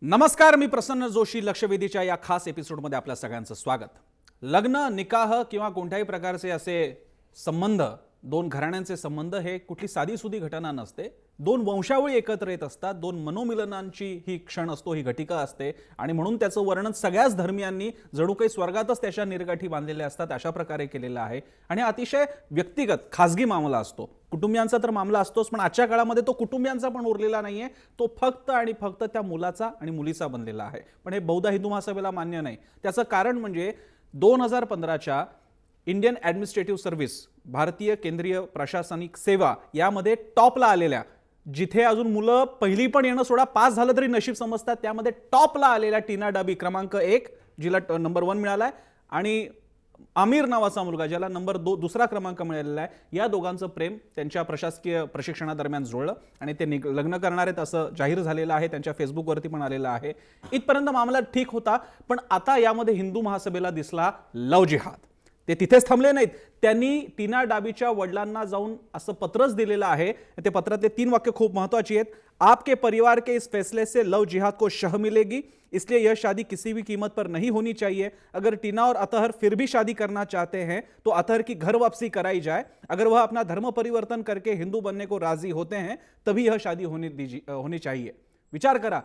नमस्कार, मी प्रसन्न जोशी. लक्षवेधीच्या या खास एपिसोडमध्ये आपल्या सगळ्यांचं स्वागत. लग्न, निकाह किंवा कोणत्याही प्रकारचे असे संबंध, दोन घराण्यांचे संबंध हे कुठली साधीसुधी घटना नसते. दोन वंशावळी एकत्र येत असतात, दोन मनोमिलनांची ही क्षण असतो, ही घटिका असते आणि म्हणून त्याचं वर्णन सगळ्याच धर्मियांनी जणू काही स्वर्गातच त्याच्या निर्गाठी बांधलेल्या असतात अशा प्रकारे केलेलं आहे. आणि अतिशय व्यक्तिगत खाजगी मामला असतो. कुटुंबियांचा तर मामला असतोच, पण आजच्या काळामध्ये तो कुटुंबियांचा पण उरलेला नाहीये. तो फक्त आणि फक्त त्या मुलाचा आणि मुलीचा बनलेला आहे. पण हे बहुधा हिंदू महासभेला मान्य नाही. त्याचं कारण म्हणजे 2015च्या इंडियन ॲडमिनिस्ट्रेटिव्ह सर्व्हिस, भारतीय केंद्रीय प्रशासनिक सेवा यामध्ये टॉपला आलेल्या, जिथे अजून मुलं पहिली पण येणं सोडा, पास झालं तरी नशीब समजतात, त्यामध्ये टॉपला आलेल्या टीना डाबी क्रमांक 1, जिला नंबर 1 मिळालाय, आणि आमिर नावाचा मुलगा ज्याला नंबर 2 दुसरा क्रमांक मिळालेला आहे. या दोघांचं प्रेम त्यांच्या प्रशासकीय प्रशिक्षणादरम्यान जुळलं आणि ते लग्न करणार आहेत असं जाहीर झालेलं आहे. त्यांच्या फेसबुकवरती पण आलेलं आहे. इथपर्यंत मामला ठीक होता. पण आता यामध्ये हिंदू महासभेला दिसला लव जिहाद. ते तिथेच थांबले नाहीत. त्यांनी टीना डाबीच्या वडिलांना जाऊन असं पत्रच दिलेलं आहे. ते पत्रातले 3 वाक्य खूप महत्त्वाची आहेत. आपके परिवार के इस फैसले से लव जिहाद को शह मिलेगी, इसलिए यह शादी किसी भी कीमत पर नहीं होनी चाहिए. अगर टीना और अतहर फिर भी शादी करना चाहते हैं तो अतहर की घर वापसी कराई जाए. अगर वह अपना धर्म परिवर्तन करके हिंदू बनने को राजी होते हैं तभी यह शादी होनी चाहिए. विचार करा,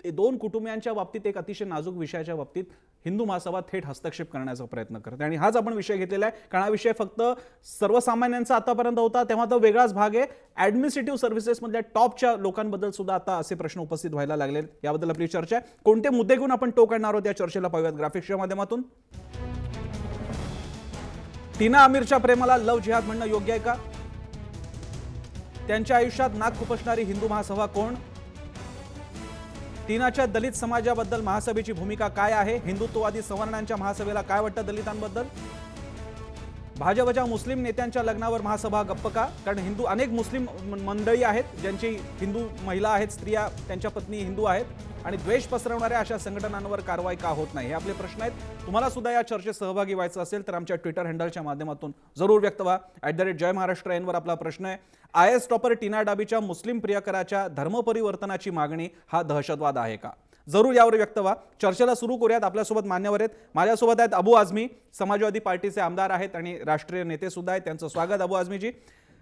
दोन कुटुंबियांच्या बाबतीत, एक अतिशय नाजूक विषयाच्या बाबतीत हिंदू महासभा थेट हस्तक्षेप करण्याचा प्रयत्न करते. आणि हाच आपण विषय घेतलेला आहे, कारण हा विषय फक्त सर्वसामान्यांचा आतापर्यंत होता तेव्हा तो वेगळाच भाग आहे. ॲडमिनिस्ट्रेटिव्ह सर्व्हिसेसमधल्या टॉपच्या लोकांबद्दल सुद्धा आता असे प्रश्न उपस्थित व्हायला लागले. याबद्दल आपली चर्चा आहे. कोणते मुद्दे घेऊन आपण टोक आणणार आहोत या चर्चेला पाहूयात ग्राफिक्सच्या माध्यमातून. टीना आमिरच्या प्रेमाला लव जिहाद म्हणणं योग्य आहे का? त्यांच्या आयुष्यात नाक खुपसणारी हिंदू महासभा कोण? टीनाच्या दलित समाजाबद्दल महासभेची भूमिका काय आहे? हिंदुत्ववादी सवर्णांच्या महासभेला काय वाटतं दलितांबद्दल? भाजपच्या मुस्लिम नेत्यांच्या लग्नावर महासभा गप्प का? कारण अनेक मुस्लिम मंडळी आहेत ज्यांची हिंदू महिला आहेत, स्त्रिया, त्यांच्या पत्नी हिंदू आहेत, आणि द्वेष पसरवणाऱ्या अशा संघटनांवर कारवाई का होत नाही? हे आपले प्रश्न आहेत. तुम्हाला सुद्धा या चर्चेत सहभागी व्हायचं असेल तर आमच्या ट्विटर हँडलच्या माध्यमातून जरूर व्यक्त व्हा. @जयमहाराष्ट्र वर आपला प्रश्न आहे. IAS टॉपर टीना डाबीच्या मुस्लिम प्रियकराच्या धर्मपरिवर्तनाची मागणी हा दहशतवाद आहे का? जरूर यावर व्यक्त व्हा. चर्चेला सुरू करूयात. आपल्यासोबत मान्यवर आहेत. माझ्यासोबत आहेत अबू आझमी, समाजवादी पार्टीचे आमदार आहेत आणि राष्ट्रीय नेते सुद्धा आहेत. त्यांचं स्वागत अबू आझमीजी.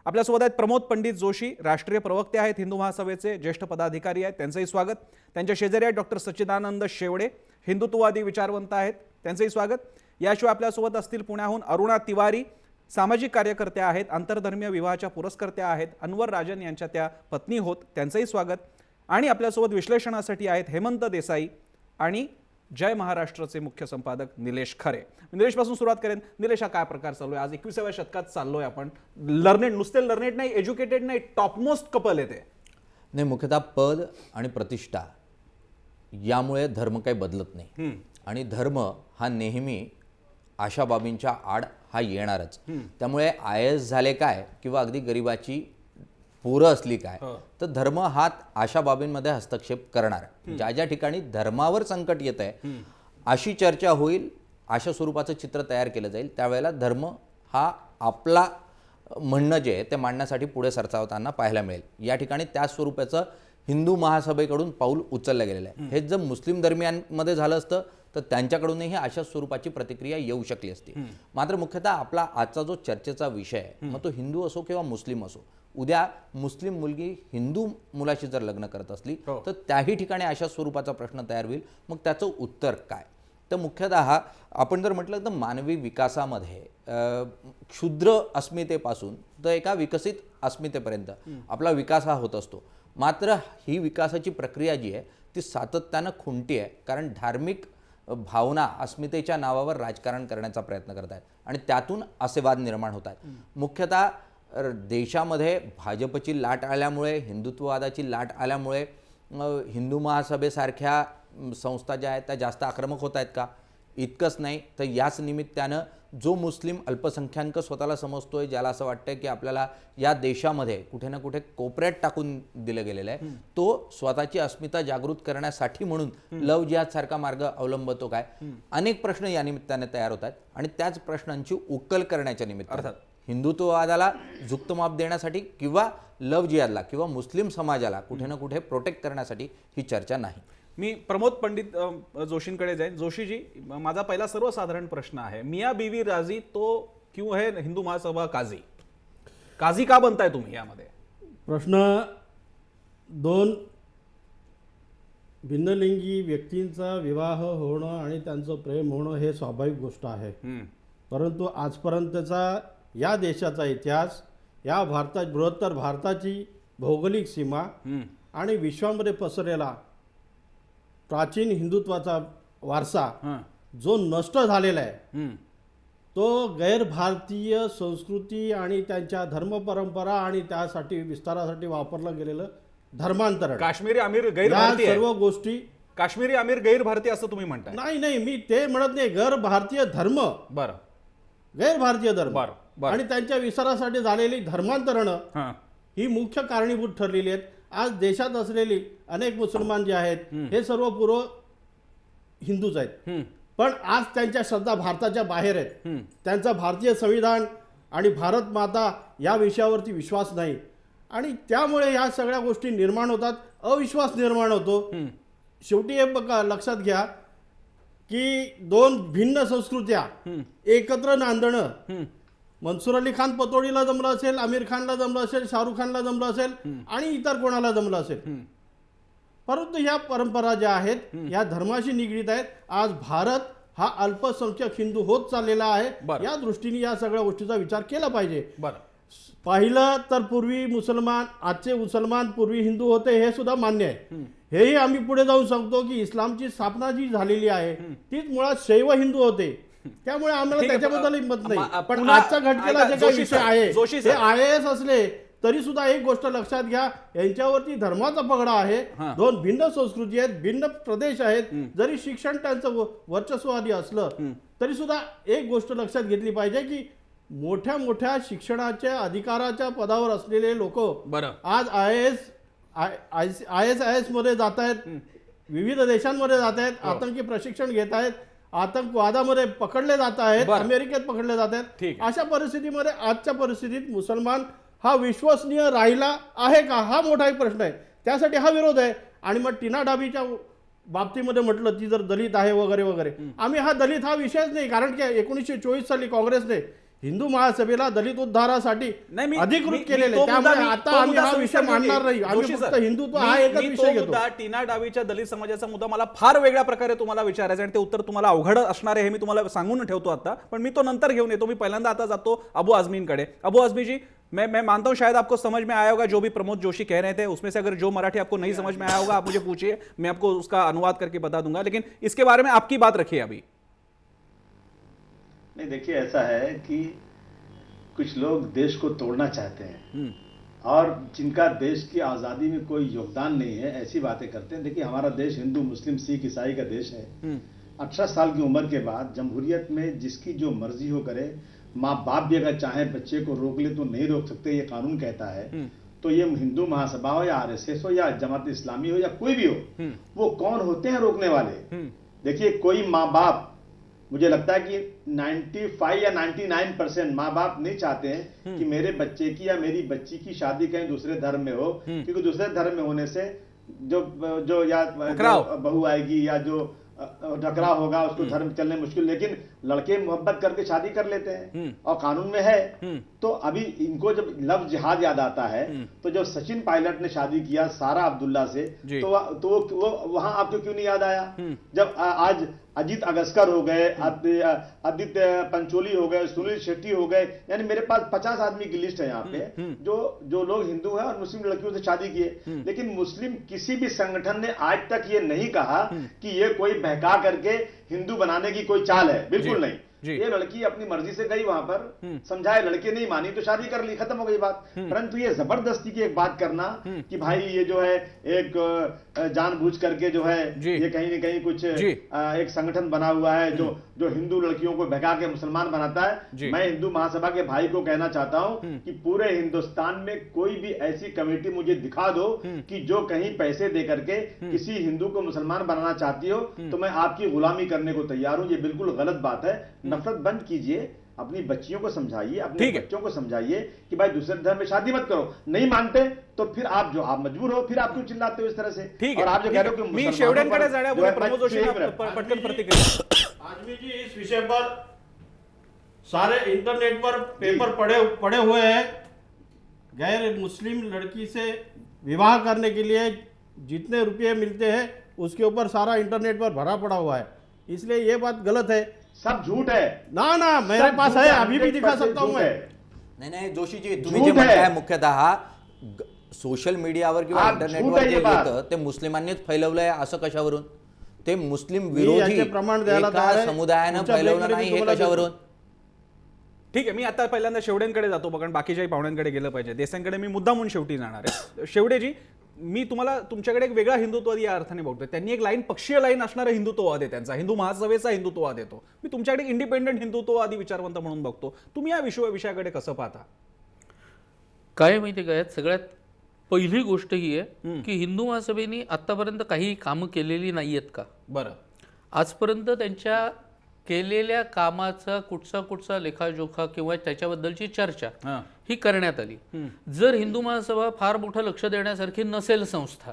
आपल्यासोबत आहेत प्रमोद पंडित जोशी, राष्ट्रीय प्रवक्ते आहेत, हिंदू महासभेचे ज्येष्ठ पदाधिकारी आहेत, त्यांचंही स्वागत. त्यांच्या शेजारी आहेत डॉक्टर सच्चिदानंद शेवडे, हिंदुत्ववादी विचारवंत आहेत, त्यांचंही स्वागत. याशिवाय आपल्यासोबत असतील पुण्याहून अरुणा तिवारी, सामाजिक कार्यकर्त्या आहेत, आंतरधर्मीय विवाहाच्या पुरस्कर्त्या आहेत, अनवर राजन यांच्या त्या पत्नी होत, त्यांचंही स्वागत. आणि आपल्यासोबत विश्लेषणासाठी आहेत हेमंत देसाई आणि जय महाराष्ट्रचे मुख्य संपादक निलेश खरे. निलेश पासून सुरुवात करेन. निलेश, हा काय प्रकार चालू आहे? आज 21व्या शतकात चाललोय आपण. नुसते लर्नेड नाही, एज्युकेटेड नाही, टॉपमोस्ट कपल येते. नाही, मुख्यतः पद आणि प्रतिष्ठा यामुळे धर्म काही बदलत नाही. आणि धर्म हा नेहमी अशा बाबींच्या आड हा येणारच. त्यामुळे IAS झाले काय किंवा अगदी गरिबाची पोरं असली काय, तर धर्म हा अशा बाबींमध्ये हस्तक्षेप करणार. ज्या ज्या ठिकाणी धर्मावर संकट येत आहे अशी चर्चा होईल, अशा स्वरूपाचं चित्र तयार केलं जाईल. त्यावेळेला धर्म हा आपला म्हणणं जे आहे ते मांडण्यासाठी पुढे सरसावताना पाहायला मिळेल. या ठिकाणी त्या स्वरूपाचं हिंदू महासभेकडून पाऊल उचललं गेलेलं आहे. हे जर मुस्लिम धर्मियांमध्ये झालं असतं तर त्यांच्याकडूनही अशा स्वरूपाची प्रतिक्रिया येऊ शकली असती. मात्र मुख्यतः आपला आजचा जो चर्चेचा विषय आहे, मग तो हिंदू असो किंवा मुस्लिम असो, उद्या मुस्लिम मुलगी हिंदू मुलाशी जर लग्न करत असली तर त्याही ठिकाणी अशा स्वरूपाचा प्रश्न तयार होईल. मग त्याचं उत्तर काय? तर मुख्यतः आपण जर म्हटलं तर मानवी विकासामध्ये क्षुद्र अस्मितेपासून तर एका विकसित अस्मितेपर्यंत आपला विकास हा होत असतो. मात्र ही विकासाची प्रक्रिया जी आहे ती सातत्यानं खुंटी आहे, कारण धार्मिक भावना अस्मितेच्या नावावर राजकारण करण्याचा प्रयत्न करत आहेत आणि त्यातून असे वाद निर्माण होत आहेत. मुख्यतः देशामध्ये भाजपची लाट आल्यामुळे, हिंदुत्ववादाची लाट आल्यामुळे हिंदू महासभेसारख्या संस्था ज्या आहेत त्या जास्त आक्रमक होत आहेत का? इतकंच नाही, तर याच निमित्तानं जो मुस्लिम अल्पसंख्याक स्वतःला समजतोय, ज्याला असं वाटतंय की आपल्याला या देशामध्ये कुठे ना कुठे कोपऱ्यात टाकून दिलं गेलेलं आहे, तो स्वतःची अस्मिता जागृत करण्यासाठी म्हणून लव जिहाद सारखा मार्ग अवलंबतो काय? अनेक प्रश्न या निमित्ताने तयार होत आहेत आणि त्याच प्रश्नांची उकल करण्याच्या निमित्तानं हिंदुत्ववादाला झुकतमाप देण्यासाठी किंवा लव जिहादला किंवा मुस्लिम समाजाला कुठे ना कुठे प्रोटेक्ट करण्यासाठी ही चर्चा नाही. मी प्रमोद पंडित जोशींकडे जाईन. जोशीजी, माझा पहिला सर्वसाधारण प्रश्न आहे, मियाँ बीवी राजी तो क्यों है हिंदू महासभा काजी? काजी का बनताय तुम्ही यामध्ये? प्रश्न, दोन भिन्नलिंगी व्यक्तींचा विवाह होणं आणि त्यांचं प्रेम होणं हे स्वाभाविक गोष्ट आहे. परंतु आजपर्यंतचा या देशाचा इतिहास, या बृहत्तर भारताची भौगोलिक सीमा आणि विश्वामध्ये पसरलेला प्राचीन हिंदुत्वाचा वारसा जो नष्ट झालेला आहे, तो गैरभारतीय संस्कृती आणि त्यांच्या धर्मपरंपरा आणि त्यासाठी विस्तारासाठी वापरलं गेलेलं धर्मांतरण, काश्मीरी अमीर या गैरभारतीय, सर्व गोष्टी. काश्मीरी अमीर गैरभारतीय असं तुम्ही म्हणताय? नाही, मी ते म्हणत नाही. गैर भारतीय धर्म, बरं, गैर भारतीय धर्म बरं. आणि त्यांच्या विस्तारासाठी झालेली धर्मांतरणं ही मुख्य कारणीभूत ठरलेली आहेत. आज देशात असलेली अनेक मुसलमान जे आहेत हे सर्व पूर्व हिंदूच आहेत, पण आज त्यांच्या श्रद्धा भारताच्या बाहेर आहेत. त्यांचा भारतीय संविधान आणि भारत माता या विषयावरती विश्वास नाही आणि त्यामुळे ह्या सगळ्या गोष्टी निर्माण होतात, अविश्वास निर्माण होतो. शेवटी हे बघा, लक्षात घ्या की दोन भिन्न संस्कृत्या एकत्र नांदणं मनसूर अली खान पतोडीला जमलं असेल, आमिर खानला जमलं असेल, शाहरुख खानला जमलं असेल आणि इतर कोणाला जमलं असेल, परंतु ह्या परंपरा ज्या आहेत या धर्माशी निगडीत आहेत. आज भारत हा अल्पसंख्यक हिंदू होत चाललेला आहे. या दृष्टीने या सगळ्या गोष्टीचा विचार केला पाहिजे. पाहिलं तर पूर्वी मुसलमान, आजचे मुसलमान पूर्वी हिंदू होते हे सुद्धा मान्य आहे. हेही आम्ही पुढे जाऊन सांगतो की इस्लामची स्थापना जी झालेली आहे तीच मुळात शैव हिंदू होते. त्यामुळे आम्हाला त्याच्याबद्दल हिंमत नाही. पण आजच्या घटनेला जे काही विषय आहे ते IAS असले तरी सुद्धा एक गोष्ट लक्षात घ्या, यांच्यावरती धर्माचा पगडा आहे. दोन भिन्न संस्कृती आहेत, भिन्न प्रदेश आहेत. जरी शिक्षण त्यांचं वर्चस्ववादी असलं तरी सुद्धा एक गोष्ट लक्षात घेतली पाहिजे की मोठ्या मोठ्या शिक्षणाच्या अधिकाराच्या पदावर असलेले लोक आज IAS मध्ये जात आहेत, विविध देशांमध्ये जात आहेत, आतंकी प्रशिक्षण घेत आहेत, आतंकवादामध्ये पकडले जात आहेत, अमेरिकेत पकडले जात आहेत. अशा परिस्थितीमध्ये आजच्या परिस्थितीत मुसलमान हा विश्वसनीय राहिला आहे का, हा मोठा एक प्रश्न आहे. त्यासाठी हा विरोध आहे. आणि मग टीना डाबीच्या बाबतीमध्ये म्हटलं ती जर दलित आहे वगैरे वगैरे, आम्ही हा दलित हा विषयच नाही. कारण की 1924 साली काँग्रेसने हिंदू महासभेला दलित उद्धारासाठी अधिकृत केलेले, त्यामुळे आता आम्ही हा विषय मांडणार नाही. आम्ही फक्त हिंदुत्व हा एकच विषय घेतो. टीना डावीच्या दलित समाजाचा मुद्दा मला फार वेगळ्या प्रकारे तुम्हाला विचारायचा आणि ते उत्तर तुम्हाला अवघड असणार आहे हे मी तुम्हाला सांगून ठेवतो आता, पण मी तो नंतर घेऊन येतो. मी पहिल्यांदा आता जातो अबू आझमींकडे. अबू आझमी जी, मैं मानता हूं शायद आपको समझ में आया होगा जो भी प्रमोद जोशी कह रहे थे, उसमें से अगर जो मराठी आपको नहीं समझ में आया होगा आप मुझे पूछिए, मैं आपको उसका अनुवाद करके बता दूंगा, लेकिन इसके बारे में आपकी बात रखिए अभी. नहीं, देखिए ऐसा है कि कुछ लोग देश को तोड़ना चाहते हैं और जिनका देश की आज़ादी में कोई योगदान नहीं है ऐसी बातें करते हैं. देखिए हमारा देश हिंदू मुस्लिम सिख ईसाई का देश है. 18 साल की उम्र के बाद जमहूरियत में जिसकी जो मर्जी हो करे, माँ बाप भी अगर चाहे बच्चे को रोक ले तो नहीं रोक सकते, ये कानून कहता है. तो ये हिंदू महासभा हो या RSS हो या जमात इस्लामी हो या कोई भी हो, वो कौन होते हैं रोकने वाले? देखिए कोई माँ बाप, मुझे लगता है कि 95 या 99% माँ बाप नहीं चाहते हैं कि मेरे बच्चे की या मेरी बच्ची की शादी कहीं दूसरे धर्म में हो, क्योंकि दूसरे धर्म में होने से जो या बहू आएगी या जो टकराव होगा उसको धर्म चलने मुश्किल. लेकिन लड़के मोहब्बत करके शादी कर लेते हैं और कानून में है. तो अभी इनको जब लव जिहाद याद आता है तो जब सचिन पायलट ने शादी किया सारा अब्दुल्ला से, तो वो वहां आपको क्यों नहीं याद आया? जब आज अजीत अगस्कर हो गए, आदित्य पंचोली हो गए, सुनील शेट्टी हो गए, यानी मेरे पास 50 आदमी की लिस्ट है यहाँ पे जो लोग हिंदू हैं और मुस्लिम लड़कियों से शादी किए. लेकिन मुस्लिम किसी भी संगठन ने आज तक ये नहीं कहा कि ये कोई बहका करके हिंदू बनाने की कोई चाल है, बिल्कुल नहीं. ये लड़की अपनी मर्जी से गई वहां पर, समझाए, लड़के नहीं मानी तो शादी कर ली, खत्म हो गई बात. परंतु ये जबरदस्ती की एक बात करना कि भाई ये जो है एक जानबूझ करके जो है ये कहीं ना कहीं कुछ एक संगठन बना हुआ है जो हिंदू लड़कियों को भगा के मुसलमान बनाता है. मैं हिंदू महासभा के भाई को कहना चाहता हूं कि पूरे हिंदुस्तान में कोई भी ऐसी कमेटी मुझे दिखा दो कि जो कहीं पैसे दे करके किसी हिंदू को मुसलमान बनाना चाहती हो, तो मैं आपकी गुलामी करने को तैयार हूं. ये बिल्कुल गलत बात है. नफरत बंद कीजिए. अपनी बच्चियों को समझाइए, अपने ठीक है। बच्चों को समझाइए कि भाई दूसरे धर्म में शादी मत करो। नहीं मानते तो फिर आप मजबूर हो, फिर आप क्यों चिल्लाते हो इस तरह से? ठीक और आहे, आप जो ठीक कह रहे हो आहे. कि मी मुसलमानों शेवड्यांकडे पर जो जाण्यापूर्वी है, प्रमोद जोशी एक मिनट. पटकन प्रतिक्रिया. आजमी जी इस विषय पर सारे इंटरनेट पर पेपर पड़े हुए हैं। गैर मुस्लिम लड़की से विवाह करने के लिए जितने रुपये मिलते हैं उसके ऊपर सारा इंटरनेट पर भरा पड़ा हुआ है, इसलिए ये बात गलत है। सब झूठ है। ना मेरे सब पास झूठ है, है, अभी भी दिखा 100% सकता हूँ झूठ मैं। है। नाही जोशीजी तुम्ही झूठ जे म्हणताय आहे. मुख्यतः सोशल मीडियावर किंवा हा, इंटरनेटवर झूठ आहे जे हे बात. येतं ते मुस्लिमांनीच फैलवलंय असं कशावरून? ते मुस्लिम मी विरोधी याचे प्रमाण द्यायला एका तयार आहे. समुदायानं तुमच्या फैलवलं ब्रेकमध्ये नाही मी हे तुम्हाला कशावरून? ठीक आहे, मी आता पहिल्यांदा शेवड्यांकडे जातो, कारण बाकीच्याही पाहुण्यांकडे गेलं पाहिजे. देसाईंकडे मी मुद्दामून शेवटी जाणार आहे. शेवडेजी, मी तुम्हाला तुमच्याकडे एक वेगळा हिंदुत्ववादी या अर्थाने बघतोय. त्यांनी एक लाईन, पक्षीय लाईन असणारा हिंदुत्ववाद आहे त्यांचा, हिंदू महासभेचा हिंदुत्ववाद येतो. मी तुमच्याकडे इंडिपेंडंट हिंदुत्ववादी विचारवंत म्हणून बघतो. तुम्ही या विषयाकडे कसं पाहता? काय माहिती काय सगळ्यात पहिली गोष्ट ही आहे की हिंदू महासभेने आतापर्यंत काही कामं केलेली नाही आहेत का? बरं, आजपर्यंत त्यांच्या केलेल्या कामाचा कुठचा लेखाजोखा किंवा त्याच्याबद्दलची चर्चा हां, ही करण्यात आली. जर हिंदू महासभा फार मोठं लक्ष देण्यासारखी नसेल संस्था,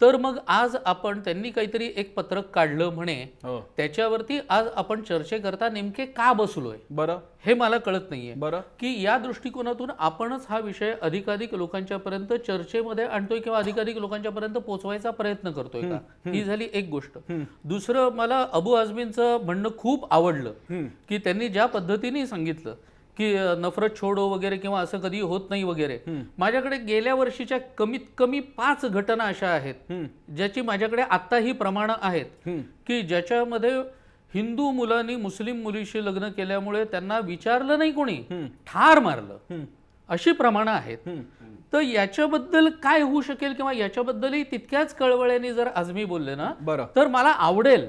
तर मग आज आपण त्यांनी काहीतरी एक पत्रक काढलं म्हणे, हो, त्याच्यावरती आज आपण चर्चेकरता नेमके का बसलोय बरं, हे मला कळत नाहीये. बरं, की या दृष्टिकोनातून आपणच हा विषय अधिकाधिक लोकांच्या पर्यंत चर्चेमध्ये आणतोय किंवा अधिकाधिक लोकांच्या पर्यंत पोहोचवायचा प्रयत्न करतोय का? ही झाली एक गोष्ट. दुसरं, मला अबू आझमींचं म्हणणं खूप आवडलं की त्यांनी ज्या पद्धतीने सांगितलं की नफरत छोडो वगैरे किंवा असं कधी होत नाही वगैरे. माझ्याकडे गेल्या वर्षीच्या कमीत कमी 5 घटना अशा आहेत ज्याची माझ्याकडे आत्ताही प्रमाणं आहेत की ज्याच्यामध्ये हिंदू मुलांनी मुस्लिम मुलीशी लग्न केल्यामुळे त्यांना विचारलं नाही कोणी, ठार मारलं, अशी प्रमाणं आहेत. तर याच्याबद्दल काय होऊ शकेल किंवा याच्याबद्दलही तितक्याच कळवळ्याने जर आझमी बोलले ना, बरं, तर मला आवडेल.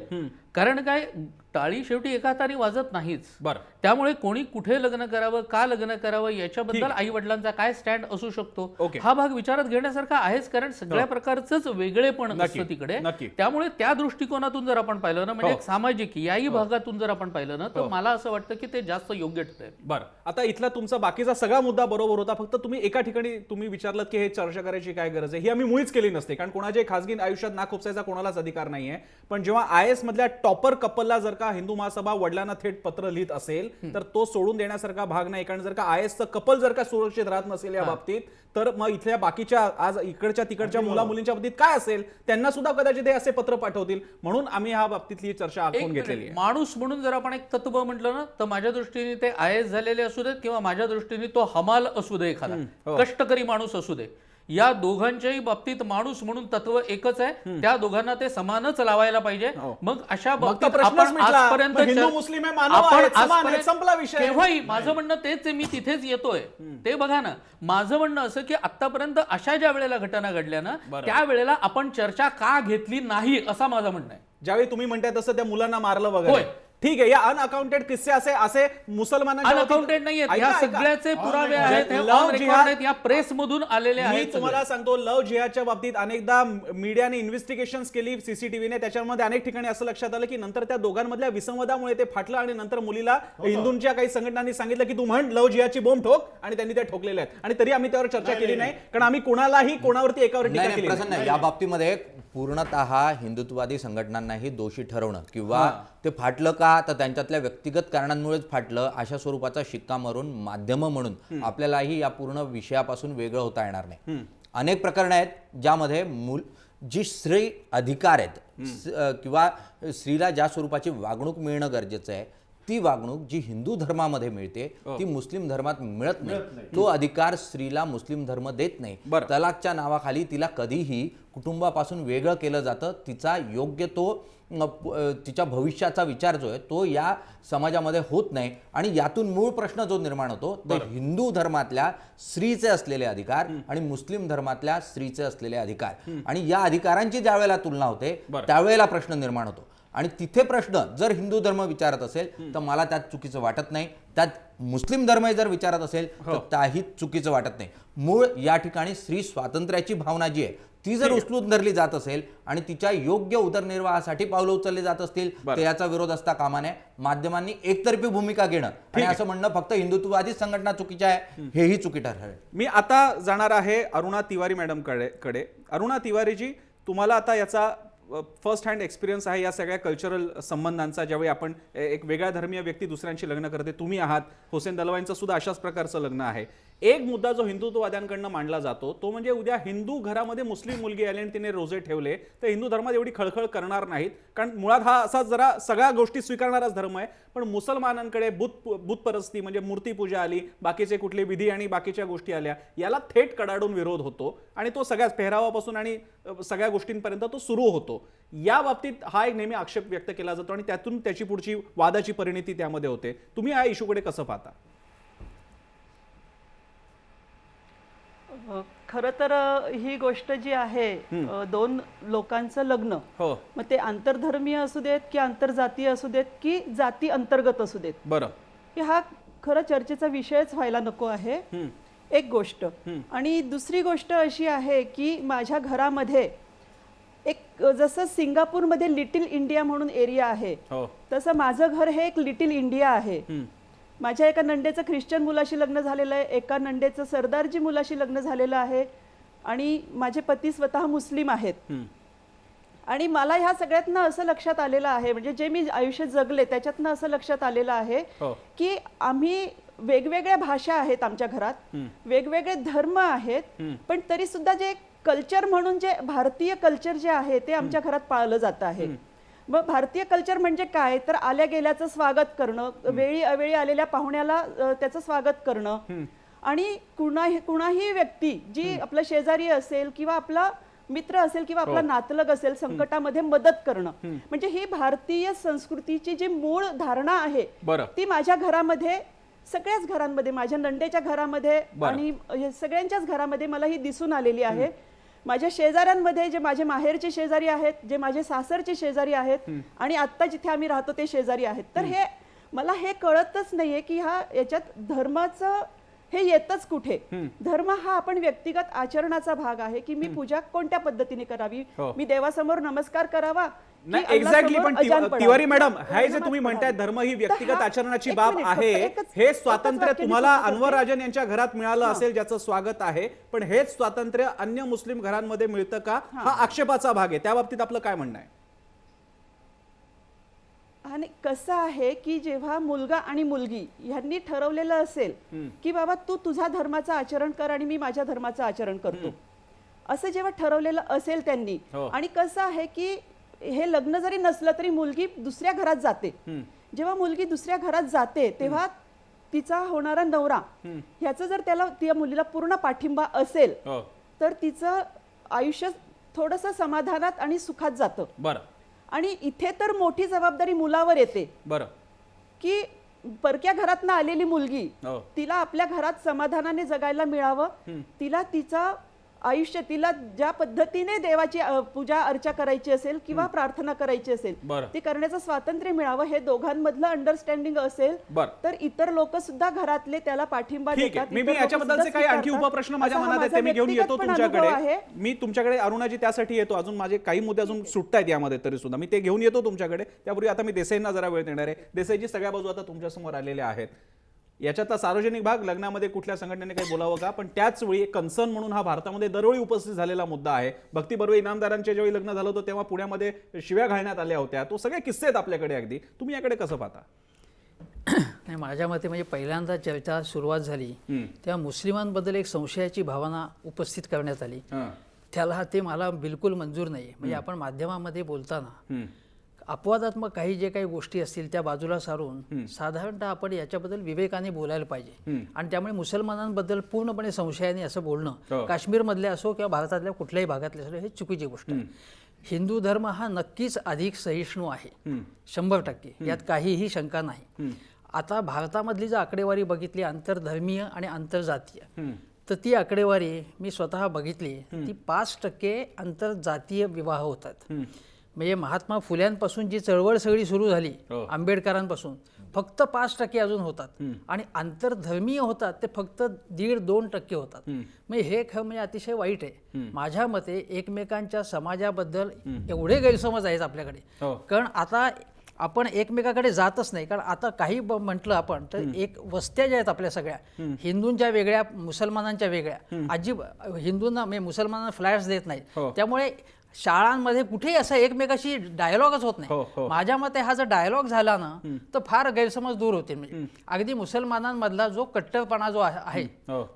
कारण काय, टाळी शेवटी एका हाताने वाजत नाहीच. बरं. त्यामुळे कोणी कुठे लग्न करावं, का लग्न करावं, याच्याबद्दल आई वडिलांचा काय स्टँड असू शकतो, ओके. हा भाग विचारात घेण्यासारखा आहेच. कारण सगळ्या प्रकारचंच वेगळेपण नक्की, असतं तिकडे. नक्की. त्यामुळे त्या दृष्टिकोनातून जर आपण पाहिलं ना, म्हणजे एक सामाजिक याही भागातून जर आपण पाहिलं ना, तर मला असं वाटतं की ते जास्त योग्य ठरेल. बरं. आता इथला तुमचा बाकीचा सगळा मुद्दा बरोबर होता. फक्त तुम्ही एका ठिकाणी तुम्ही विचारलं की हे चर्चा करायची काय गरज आहे, ही आम्ही मुळीच केली नसते. कारण कोणाच्या खासगी आयुष्यात नाक खुपसायचा कोणालाच अधिकार नाहीये. पण जेव्हा IAS मधल्या टॉपर कपलला जर का हिंदू महासभा वडिलांना थेट पत्र लिहित असेल तर तो सोडून देण्यासारखा भाग नाही. कारण जर का IASचं कपल जर का सुरक्षित राहत नसेल या बाबतीत, तर मग इथल्या बाकीच्या आज इकडच्या तिकडच्या मुला मुलींच्या बाबतीत काय असेल, त्यांना सुद्धा कदाचित हे असे पत्र पाठवतील. म्हणून आम्ही ह्या बाबतीतली चर्चा एक आखून घेतलेली मिनिट, आहे. माणूस म्हणून जर आपण एक तत्व म्हटलं ना, तर माझ्या दृष्टीने ते IAS झालेले असू देत किंवा माझ्या दृष्टीने तो हमाल असू दे, एखादा कष्टकरी माणूस असू दे, या दोघांच्याही बाबतीत माणूस म्हणून तत्व एकच आहे. त्या दोघांना ते समानच लावायला पाहिजे. मग अशा मग तर बाबतीत प्रश्नच आपण मिटला. आजपर्यंत मग हिंदू मुस्लिम आहे, मानव आहेत, समान आहेत, संपला विषय. केव्हाही माझं म्हणणं तेच आहे, मी तिथेच येतोय. ते बघा ना, माझं म्हणणं असं की आतापर्यंत अशा ज्या वेळेला घटना घडल्या ना, त्या वेळेला आपण चर्चा का घेतली नाही, असं माझं म्हणणं आहे. ज्यावेळी तुम्ही म्हणताय तसं त्या मुलांना मारलं वगैरे, होय. ठीक आहे. या अनअकाउंटेड किस्से असे मुसलमानांच्या अनअकाउंटेड नाहीयेत, ऐका, ह्या ऐका. सगळ्याचे पुरावे आहेत, हे लव ऑन रेकॉर्ड जिहाद- आहेत, या प्रेस मधून आलेले मी आहेत. तुम्हाला सांगतो, लव जिहादच्या बाबतीत अनेकदा मीडियाने इन्व्हेस्टिगेशन केली, सीसीटीव्हीने. त्याच्यामध्ये अनेक ठिकाणी असं लक्षात आलं की नंतर त्या दोघांमधल्या विसंवादामुळे ते फाटलं आणि नंतर मुलीला हिंदूंच्या काही संघटनांनी सांगितलं की तू म्हण लव जिहादची बोंब ठोक, आणि त्यांनी त्या ठोकलेल्या आहेत. आणि तरी आम्ही त्यावर चर्चा केली नाही, कारण आम्ही कोणालाही कोणावरती एकावर टीका नाही केली प्रसन्न नाही. आहे. या बाबतीमध्ये पूर्णतः हिंदुत्ववादी संघटनांनाही दोषी ठरवणं किंवा ते फाटलं का, तर त्यांच्यातल्या व्यक्तिगत कारणांमुळेच फाटलं, अशा स्वरूपाचा शिक्का मारून माध्यम म्हणून आपल्यालाही या पूर्ण विषयापासून वेगळं होता येणार नाही. अनेक प्रकरणं आहेत ज्यामध्ये जी स्त्री अधिकार आहेत किंवा स्त्रीला ज्या स्वरूपाची वागणूक मिळणं गरजेचं आहे, ती वागणूक जी हिंदू धर्मामध्ये मिळते ती मुस्लिम धर्मात मिळत नाही. तो अधिकार स्त्रीला मुस्लिम धर्म देत नाही. तलाकच्या नावाखाली तिला कधीही कुटुंबापासून वेगळं केलं जातं. तिचा योग्य तो तिच्या भविष्याचा विचार जो आहे तो या समाजामध्ये होत नाही. आणि यातून मूळ प्रश्न जो निर्माण होतो तो हिंदू धर्मातल्या स्त्रीचे असलेले अधिकार आणि मुस्लिम धर्मातल्या स्त्रीचे असलेले अधिकार, आणि या अधिकारांची ज्या वेळेला तुलना होते त्यावेळेला प्रश्न निर्माण होतो. आणि तिथे प्रश्न जर हिंदू धर्म विचारत असेल तर मला त्यात चुकीचं वाटत नाही, त्यात मुस्लिम धर्म जर विचारत असेल तर त्याही चुकीचं वाटत नाही. मूळ या ठिकाणी स्त्री स्वातंत्र्याची भावना जी आहे ती जर उचलून धरली जात असेल आणि तिच्या योग्य उदरनिर्वाहासाठी पावलं उचलली जात असतील तर याचा विरोध असता कामा नये. माध्यमांनी एकतर्फी भूमिका घेणं आणि असं म्हणणं फक्त हिंदुत्ववादी संघटना चुकीच्या आहे हेही चुकी ठरेल. मी आता जाणार आहे अरुणा तिवारी मॅडम कडे. अरुणा तिवारीजी, तुम्हाला आता याचा फर्स्ट हँड एक्सपिरियन्स आहे या सगळ्या कल्चरल संबंधांचा. ज्यावेळी आपण एक वेगळ्या धर्मीय व्यक्ती दुसऱ्यांशी लग्न करते, तुम्ही आहात, हुसेन दलवाईंचं सुद्धा अशाच प्रकारचं लग्न आहे. एक मुद्दा जो हिंदुत्ववाद्यांकडनं मांडला जातो तो म्हणजे उद्या हिंदू घरामध्ये मुस्लिम मुलगी आली आणि तिने रोजे ठेवले तर हिंदू धर्मात एवढी खळखळ करणार नाहीत, कारण मुळात हा असा जरा सगळ्या गोष्टी स्वीकारणाराच धर्म आहे. पण मुसलमानांकडे बुतपरस्ती म्हणजे मूर्तीपूजा आली, बाकीचे कुठले विधी आणि बाकीच्या गोष्टी आल्या, याला थेट कडाडून विरोध होतो आणि तो सगळ्याच पेहरावापासून आणि सगळ्या गोष्टींपर्यंत तो सुरू होतो. या बाबतीत हा एक नेहमी आक्षेप व्यक्त केला जातो आणि त्यातून त्याची पुढची वादाची परिणती त्यामध्ये होते. तुम्ही या इश्यूकडे कसं पाहता? खरं तर ही गोष्ट जी आहे दोन लोकांचं लग्न, हो, मग ते आंतरधर्मीय असू देत की आंतरजातीय असू देत की जाती अंतर्गत असू देत, बरं, की हा खरं चर्चेचा विषयच व्हायला नको आहे. एक गोष्ट. आणि दुसरी गोष्ट अशी आहे की माझ्या घरामध्ये एक जसं सिंगापूरमध्ये लिटिल इंडिया म्हणून एरिया आहे, हो, तसं माझं घर हे एक लिटिल इंडिया आहे. माझ्या एका नंडेचं ख्रिश्चन मुलाशी लग्न झालेलं आहे, एका नंडेचं सरदारजी मुलाशी लग्न झालेलं आहे आणि माझे पती स्वतः मुस्लिम आहेत. आणि मला ह्या सगळ्यातनं असं लक्षात आलेलं आहे, म्हणजे जे मी आयुष्य जगले त्याच्यातनं असं लक्षात आलेलं आहे की आम्ही वेगवेगळ्या भाषा आहेत आमच्या घरात, वेगवेगळे धर्म आहेत, पण तरी सुद्धा जे कल्चर म्हणून जे भारतीय कल्चर जे आहे ते आमच्या घरात पाळलं जातं आहे. मग भारतीय कल्चर म्हणजे काय तर आल्या गेल्याचं स्वागत करणं, वेळी अवेळी आलेल्या पाहुण्याला त्याचं स्वागत करणं आणि कुणाही व्यक्ती जी आपला शेजारी असेल किंवा आपला मित्र असेल किंवा आपला नातलग असेल संकटामध्ये मदत करणं, म्हणजे ही भारतीय संस्कृतीची जी मूळ धारणा आहे ती माझ्या घरामध्ये, सगळ्याच घरांमध्ये, माझ्या नंडेच्या घरामध्ये आणि सगळ्यांच्याच घरामध्ये मला ही दिसून आलेली आहे. माझ्या शेजाऱ्यांमध्ये जे माझे माहेरचे शेजारी आहेत, जे माझे सासरचे शेजारी आहेत आणि आत्ता जिथे आम्ही राहतो ते शेजारी आहेत. तर हे मला हे कळतच नाहीये की याच्यात धर्माचं हे येतच कुठे. धर्म हा आपण व्यक्तिगत आचरणाचा भाग आहे की मी पूजा कोणत्या पद्धतीने करावी, मी देवासमोर नमस्कार करावा. एक्झॅक्टली. पण तिवारी मॅडम, हे जे तुम्ही म्हणताय धर्म ही व्यक्तिगत आचरणाची बाब आहे, हे स्वातंत्र्य तुम्हाला अनवर राजन यांच्या घरात मिळालं असेल ज्याचं स्वागत आहे, पण हेच स्वातंत्र्य अन्य मुस्लिम घरांमध्ये मिळतं का, हा आक्षेपाचा भाग आहे. त्या बाबतीत आपलं काय म्हणणं आहे? आणि कसं आहे की जेव्हा मुलगा आणि मुलगी यांनी ठरवलेलं असेल की बाबा तू तुझ्या धर्माचं आचरण कर आणि मी माझ्या धर्माचं आचरण करतो, असं जेव्हा ठरवलेलं असेल त्यांनी, आणि कसं आहे की हे लग्न जरी नसलं तरी मुलगी दुसऱ्या घरात जाते, जेव्हा मुलगी दुसऱ्या घरात जाते तेव्हा तिचा होणारा नवरा ह्याचं जर त्याला त्या मुलीला पूर्ण पाठिंबा असेल तर तिचं आयुष्य थोडंसं समाधानात आणि सुखात जातं. बरं. आणि इथे तर मोठी जबाबदारी मुलावर येते. बरं. की परक्या घरातनं आलेली मुलगी, तिला आपल्या घरात समाधानाने जगायला मिळावं, तिला तिचं आयुष्य, तिला ज्या पद्धतीने देवाची पूजा अर्चा करायची असेल किंवा प्रार्थना करायची असेल ती करण्याचं स्वातंत्र्य मिळावं, हे दोघांमधलं अंडरस्टँडिंग असेल तर इतर लोक सुद्धा घरातले त्याला पाठिंबा देतात. मी याच्याबद्दलचे काही आणखी उपप्रश्न माझ्या मनात आहेत ते मी घेऊन येतो तुमच्याकडे. मी तुमच्याकडे अरुणाजी त्यासाठी येतो, अजून माझे काही मुद्दे अजून सुटतायत यामध्ये तरी सुद्धा मी ते घेऊन येतो तुमच्याकडे. त्यापूर्वी आता मी देसाईंना जरा वेळ देणार आहे. देसाईजी, सगळ्या बाजू आता तुमच्या समोर आलेल्या आहेत. याच्यातला सार्वजनिक भाग, लग्नामध्ये कुठल्या संघटनेने काही बोलावं का, पण त्याच वेळी एक कन्सर्न म्हणून हा भारतामध्ये दरवेळी उपस्थित झालेला मुद्दा आहे. भक्ती बर्वे इनामदारांचे जेव्हा लग्न झालं होतं तेव्हा पुण्यामध्ये शिव्या घालण्यात आल्या होत्या. तो सगळे किस्से आहेत आपल्याकडे. अगदी तुम्ही याकडे कसं पाहता? नाही, माझ्या मते म्हणजे पहिल्यांदा चर्चा सुरुवात झाली तेव्हा मुस्लिमांबद्दल एक संशयाची भावना उपस्थित करण्यात आली. त्याला ते मला बिलकुल मंजूर नाही. म्हणजे आपण माध्यमामध्ये बोलताना अपवादात्मक काही जे काही गोष्टी असतील त्या बाजूला सारून साधारणतः आपण याच्याबद्दल विवेकाने बोलायला पाहिजे. आणि त्यामुळे मुसलमानांबद्दल पूर्णपणे संशयाने असं बोलणं, काश्मीरमधले असो किंवा भारतातल्या कुठल्याही भागातले असो, हे चुकीची गोष्ट आहे. हिंदू धर्म हा नक्कीच अधिक सहिष्णू आहे, 100%, यात काहीही शंका नाही. आता भारतामधली जर आकडेवारी बघितली आंतरधर्मीय आणि आंतरजातीय, तर ती आकडेवारी मी स्वतः बघितली, ती 5% आंतरजातीय विवाह होतात. म्हणजे महात्मा फुल्यांपासून जी चळवळ सगळी सुरू झाली आंबेडकरांपासून फक्त 5% अजून होतात आणि आंतरधर्मीय होतात ते फक्त 1.5-2% होतात. म्हणजे हे म्हणजे अतिशय वाईट आहे. माझ्या मते एकमेकांच्या समाजाबद्दल एवढे गैरसमज आहेत आपल्याकडे, कारण आता आपण एकमेकाकडे जातच नाही. कारण आता काही म्हटलं आपण तर एक वस्त्या ज्या आहेत आपल्या सगळ्या, हिंदूंच्या वेगळ्या, मुसलमानांच्या वेगळ्या, हिंदूंना म्हणजे मुसलमानांना फ्लॅट्स देत नाहीत. त्यामुळे शाळांमध्ये कुठेही असं एकमेकाशी डायलॉगच होत नाही. माझ्या मते हा जर डायलॉग झाला ना तर फार गैरसमज दूर होतील. म्हणजे अगदी मुसलमानांमधला जो कट्टरपणा जो आहे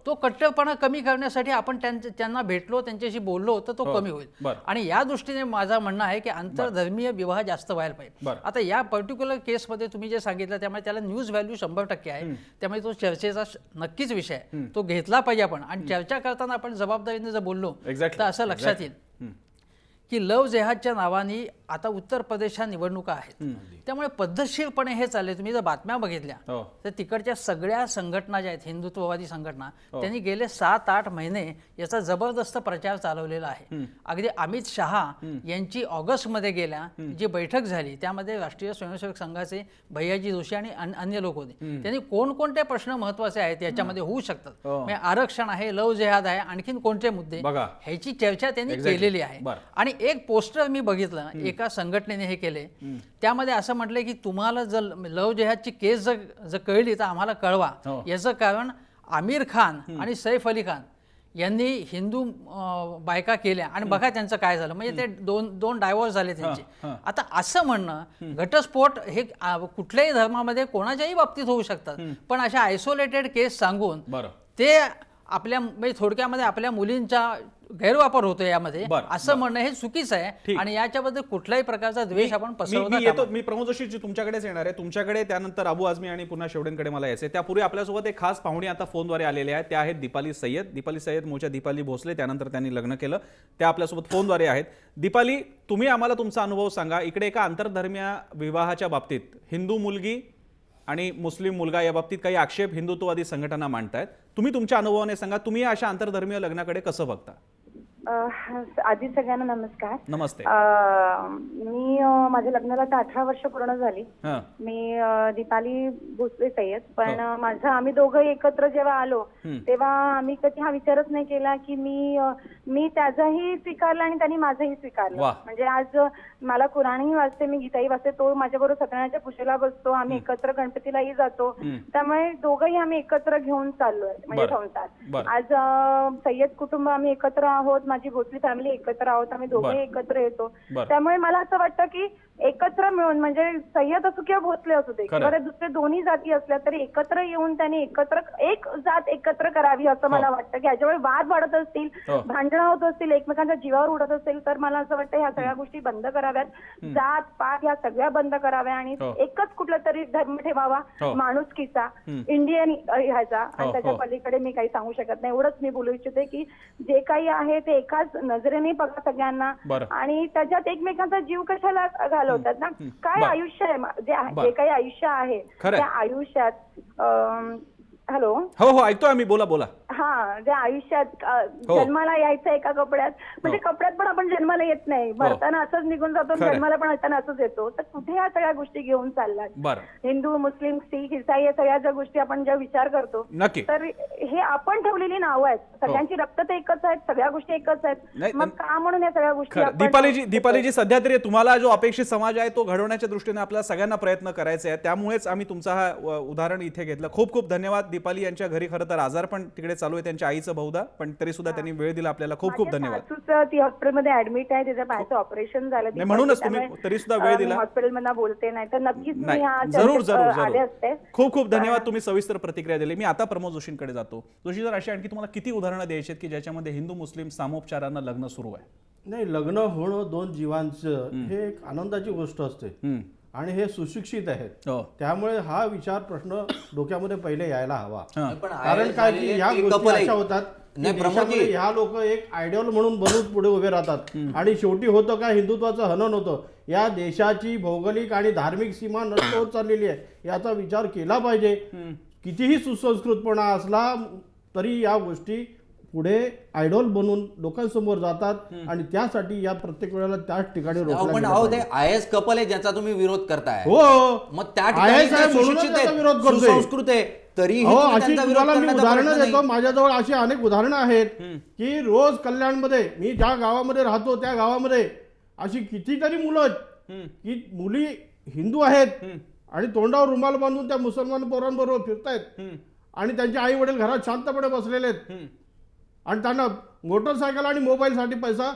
तो कट्टरपणा कमी करण्यासाठी आपण त्यांना भेटलो, त्यांच्याशी बोललो तर तो कमी होईल. आणि या दृष्टीने माझं म्हणणं आहे की आंतरधर्मीय विवाह जास्त व्हायला पाहिजे. आता या पर्टिक्युलर केसमध्ये तुम्ही जे सांगितलं त्यामुळे त्याला न्यूज व्हॅल्यू 100% आहे. त्यामुळे तो चर्चेचा नक्कीच विषय आहे, तो घेतला पाहिजे आपण. आणि चर्चा करताना आपण जबाबदारीने जर बोललो तर असं लक्षात येईल की लव जेहादच्या नावाने आता उत्तर प्रदेशच्या निवडणुका आहेत. त्यामुळे पद्धतशीरपणे हे चालले. तुम्ही जर बातम्या बघितल्या तर तिकडच्या सगळ्या संघटना ज्या आहेत, हिंदुत्ववादी संघटना, त्यांनी गेले 7-8 महिने याचा जबरदस्त प्रचार चालवलेला आहे. अगदी अमित शहा यांची ऑगस्टमध्ये गेल्या जी बैठक झाली त्यामध्ये राष्ट्रीय स्वयंसेवक संघाचे भैयाजी जोशी आणि अन्य लोक होते. त्यांनी कोणकोणते प्रश्न महत्वाचे आहेत याच्यामध्ये होऊ शकतात, म्हणजे आरक्षण आहे, लव जेहाद आहे, आणखीन कोणते मुद्दे, ह्याची चर्चा त्यांनी केलेली आहे. आणि एक पोस्टर मी बघितलं, एका संघटनेने हे केले, त्यामध्ये असं म्हटलंय की तुम्हाला जर लव जेहादची केस जर कळली तर आम्हाला कळवा. याचं कारण आमिर खान आणि सैफ अली खान यांनी हिंदू बायका केल्या आणि बघा त्यांचं काय झालं. म्हणजे ते दोन डायव्होर्स झाले त्यांचे. आता असं म्हणणं, घटस्फोट हे कुठल्याही धर्मामध्ये कोणाच्याही बाबतीत होऊ शकतात, पण अशा आयसोलेटेड केस सांगून ते आपल्या म्हणजे थोडक्यामध्ये आपल्या मुलींचा गैरवापर होतो यामध्ये, असं म्हणणं हे चुकीचं आहे. आणि याच्याबद्दल कुठल्याही प्रकारचा द्वेष आपण पसरवता. मी प्रमोद जोशी तुमच्याकडेच येणार आहे, तुमच्याकडे, त्यानंतर अबू आझमी आणि पुन्हा शेवडेंकडे मला यायचे. त्यापूर्वी आपल्यासोबत एक खास पाहुणे आता फोनद्वारे आलेले आहेत. त्या आहेत दीपाली सय्यद मूळच्या दीपाली भोसले, त्यानंतर त्यांनी लग्न केलं, त्या आपल्यासोबत फोनद्वारे आहेत. दीपाली, तुम्ही आम्हाला तुमचा अनुभव सांगा. इकडे एका आंतरधर्मीय विवाहाच्या बाबतीत हिंदू मुलगी आणि मुस्लिम मुलगा या बाबतीत काही आक्षेप हिंदुत्ववादी संघटना मांडतायत. तुम्ही तुमच्या अनुभवाने सांगा, तुम्ही अशा आंतरधर्मीय लग्नाकडे कसं बघता? आधी सगळ्यांना नमस्कार. नमस्ते. मी माझ्या लग्नाला आता 18 वर्ष पूर्ण झाली. मी दीपाली भोसले सय्यद. पण आम्ही दोघं एकत्र जेव्हा आलो तेव्हा आम्ही कधी हा विचारच नाही केला की मी त्याचाही स्वीकारला आणि त्यांनी माझंही स्वीकारलं. म्हणजे आज मला कुराणही वाचते, मी गीताही वाचते, तो माझ्याबरोबर सत्यनारायणच्या पूजेला बसतो, आम्ही एकत्र गणपतीलाही जातो. त्यामुळे दोघंही आम्ही एकत्र घेऊन चाललोय म्हणजे संसार. आज सय्यद कुटुंब आम्ही एकत्र आहोत, माझी भोसले फॅमिली एकत्र आहोत, आम्ही दोघंही एकत्र येतो. त्यामुळे मला असं वाटतं की एकत्र मिळून, म्हणजे सय्यद असो किंवा भोसले असू दे किंवा दुसरे दोन्ही जाती असल्या तरी एकत्र येऊन त्यांनी एक जात एकत्र करावी असं मला वाटतं. की याच्यामुळे वाद वाढत असतील, भांडणं होत असतील, एकमेकांच्या जीवावर उडत असतील तर मला असं वाटतं ह्या सगळ्या गोष्टी बंद कराव्यात. जात पात ह्या सगळ्या बंद कराव्या आणि एकच कुठला तरी धर्म ठेवावा, माणुसकीचा, इंडियन ह्याचा. आणि त्याच्या पलीकडे मी काही सांगू शकत नाही. एवढंच मी बोलू इच्छिते की जे काही आहे ते एकाच नजरेने बघा सगळ्यांना, आणि त्याच्यात एकमेकांचा जीव कशाला घालवतात ना. काय आयुष्य आहे, जे काही आयुष्य आहे त्या आयुष्यात हॅलो हो ऐकतोय आम्ही, बोला. हा, ज्या आयुष्यात जन्माला यायचं एका कपड्यात, म्हणजे कपड्यात पण आपण जन्माला येत नाही, भरताना असंच निघून जातो, जन्माला पण असताना असंच येतो. तर कुठे ह्या सगळ्या गोष्टी घेऊन चाललात? हिंदू, मुस्लिम, सिख, ईसाई या सगळ्या ज्या गोष्टी आपण जेव्हा विचार करतो तर हे आपण ठेवलेली नावं आहेत. सगळ्यांची रक्त तर एकच आहेत, सगळ्या गोष्टी एकच आहेत, मग का म्हणून या सगळ्या गोष्टी? दीपालीजी, सध्या तरी तुम्हाला जो अपेक्षित समाज आहे तो घडवण्याच्या दृष्टीने आपल्याला सगळ्यांना प्रयत्न करायचे आहेत. त्यामुळेच आम्ही तुमचा हा उदाहरण इथे घेतलं. खूप खूप धन्यवाद. दीपाली यांच्या घरी खरं तर आजार पण तिकडे चालू आहे, त्यांच्या आईचं बहुधा, पण तरी सुद्धा त्यांनी वेळ दिला आपल्याला. खूप खूप धन्यवाद. ती हॉस्पिटलमध्ये ऍडमिट आहे, त्याच्या पायाचं ऑपरेशन झालं, म्हणूनच तुम्ही तरी सुद्धा वेळ दिला. हॉस्पिटलमधून बोलते, नाही तर नक्कीच जरूर आले असते. खूप खूप धन्यवाद, तुम्ही सविस्तर प्रतिक्रिया दिली. मी आता प्रमोद जोशींकडे जातो. जोशी सर, अशी आणखी तुम्हाला किती उदाहरणं द्यायची आहेत की ज्याच्यामध्ये हिंदू मुस्लिम सामोपचारानं लग्न सुरू आहे? नाही, लग्न होणं दोन जीवांचं हे एक आनंदाची गोष्ट असते आणि हे सुशिक्षित आहेत. त्यामुळे हा विचार प्रश्न डोक्यामध्ये पहिले यायला हवा. कारण काय की ह्या गोष्टी अशा होतात देशामध्ये ह्या लोक एक आयडियल म्हणून बनून पुढे उभे राहतात आणि शेवटी होतं काय, हिंदुत्वाचं हनन होतं. या देशाची भौगोलिक आणि धार्मिक सीमा नष्ट होत चाललेली आहे, याचा विचार केला पाहिजे. कितीही सुसंस्कृतपणा असला तरी या गोष्टी पुढे आयडॉल बनून लोकांसमोर जातात आणि त्यासाठी या प्रत्येक वेळेला त्याच ठिकाणी रोखल्या पण गेलं अहो पाहिजे. ते आय एस कपल आहे ज्याचा तुम्ही विरोध करताय. हो मग त्या IAS ठिकाणी आहे ते म्हणूनच सुशिक्षित त्याचा आहेत, विरोध करतोय. सुसंस्कृत आहे, तरीही हो तुम्ही अशी त्यांचा विरोध तुम्हाला मी करण्याचा उदाहरणं प्रश्न देतो. नाही. माझ्याजवळ अशी अनेक उदाहरणं आहेत की रोज कल्याणमध्ये मी ज्या गावामध्ये राहतो त्या गावामध्ये अशी कितीतरी मुलं आहेत की मुली हिंदू आहेत आणि तोंडावर रुमाल बांधून त्या मुसलमान पोरांबरोबर फिरतायत आणि त्यांचे आई वडील घरात शांतपणे बसलेले आहेत आणि त्यांना मोटरसायकल आणि मोबाईलसाठी पैसा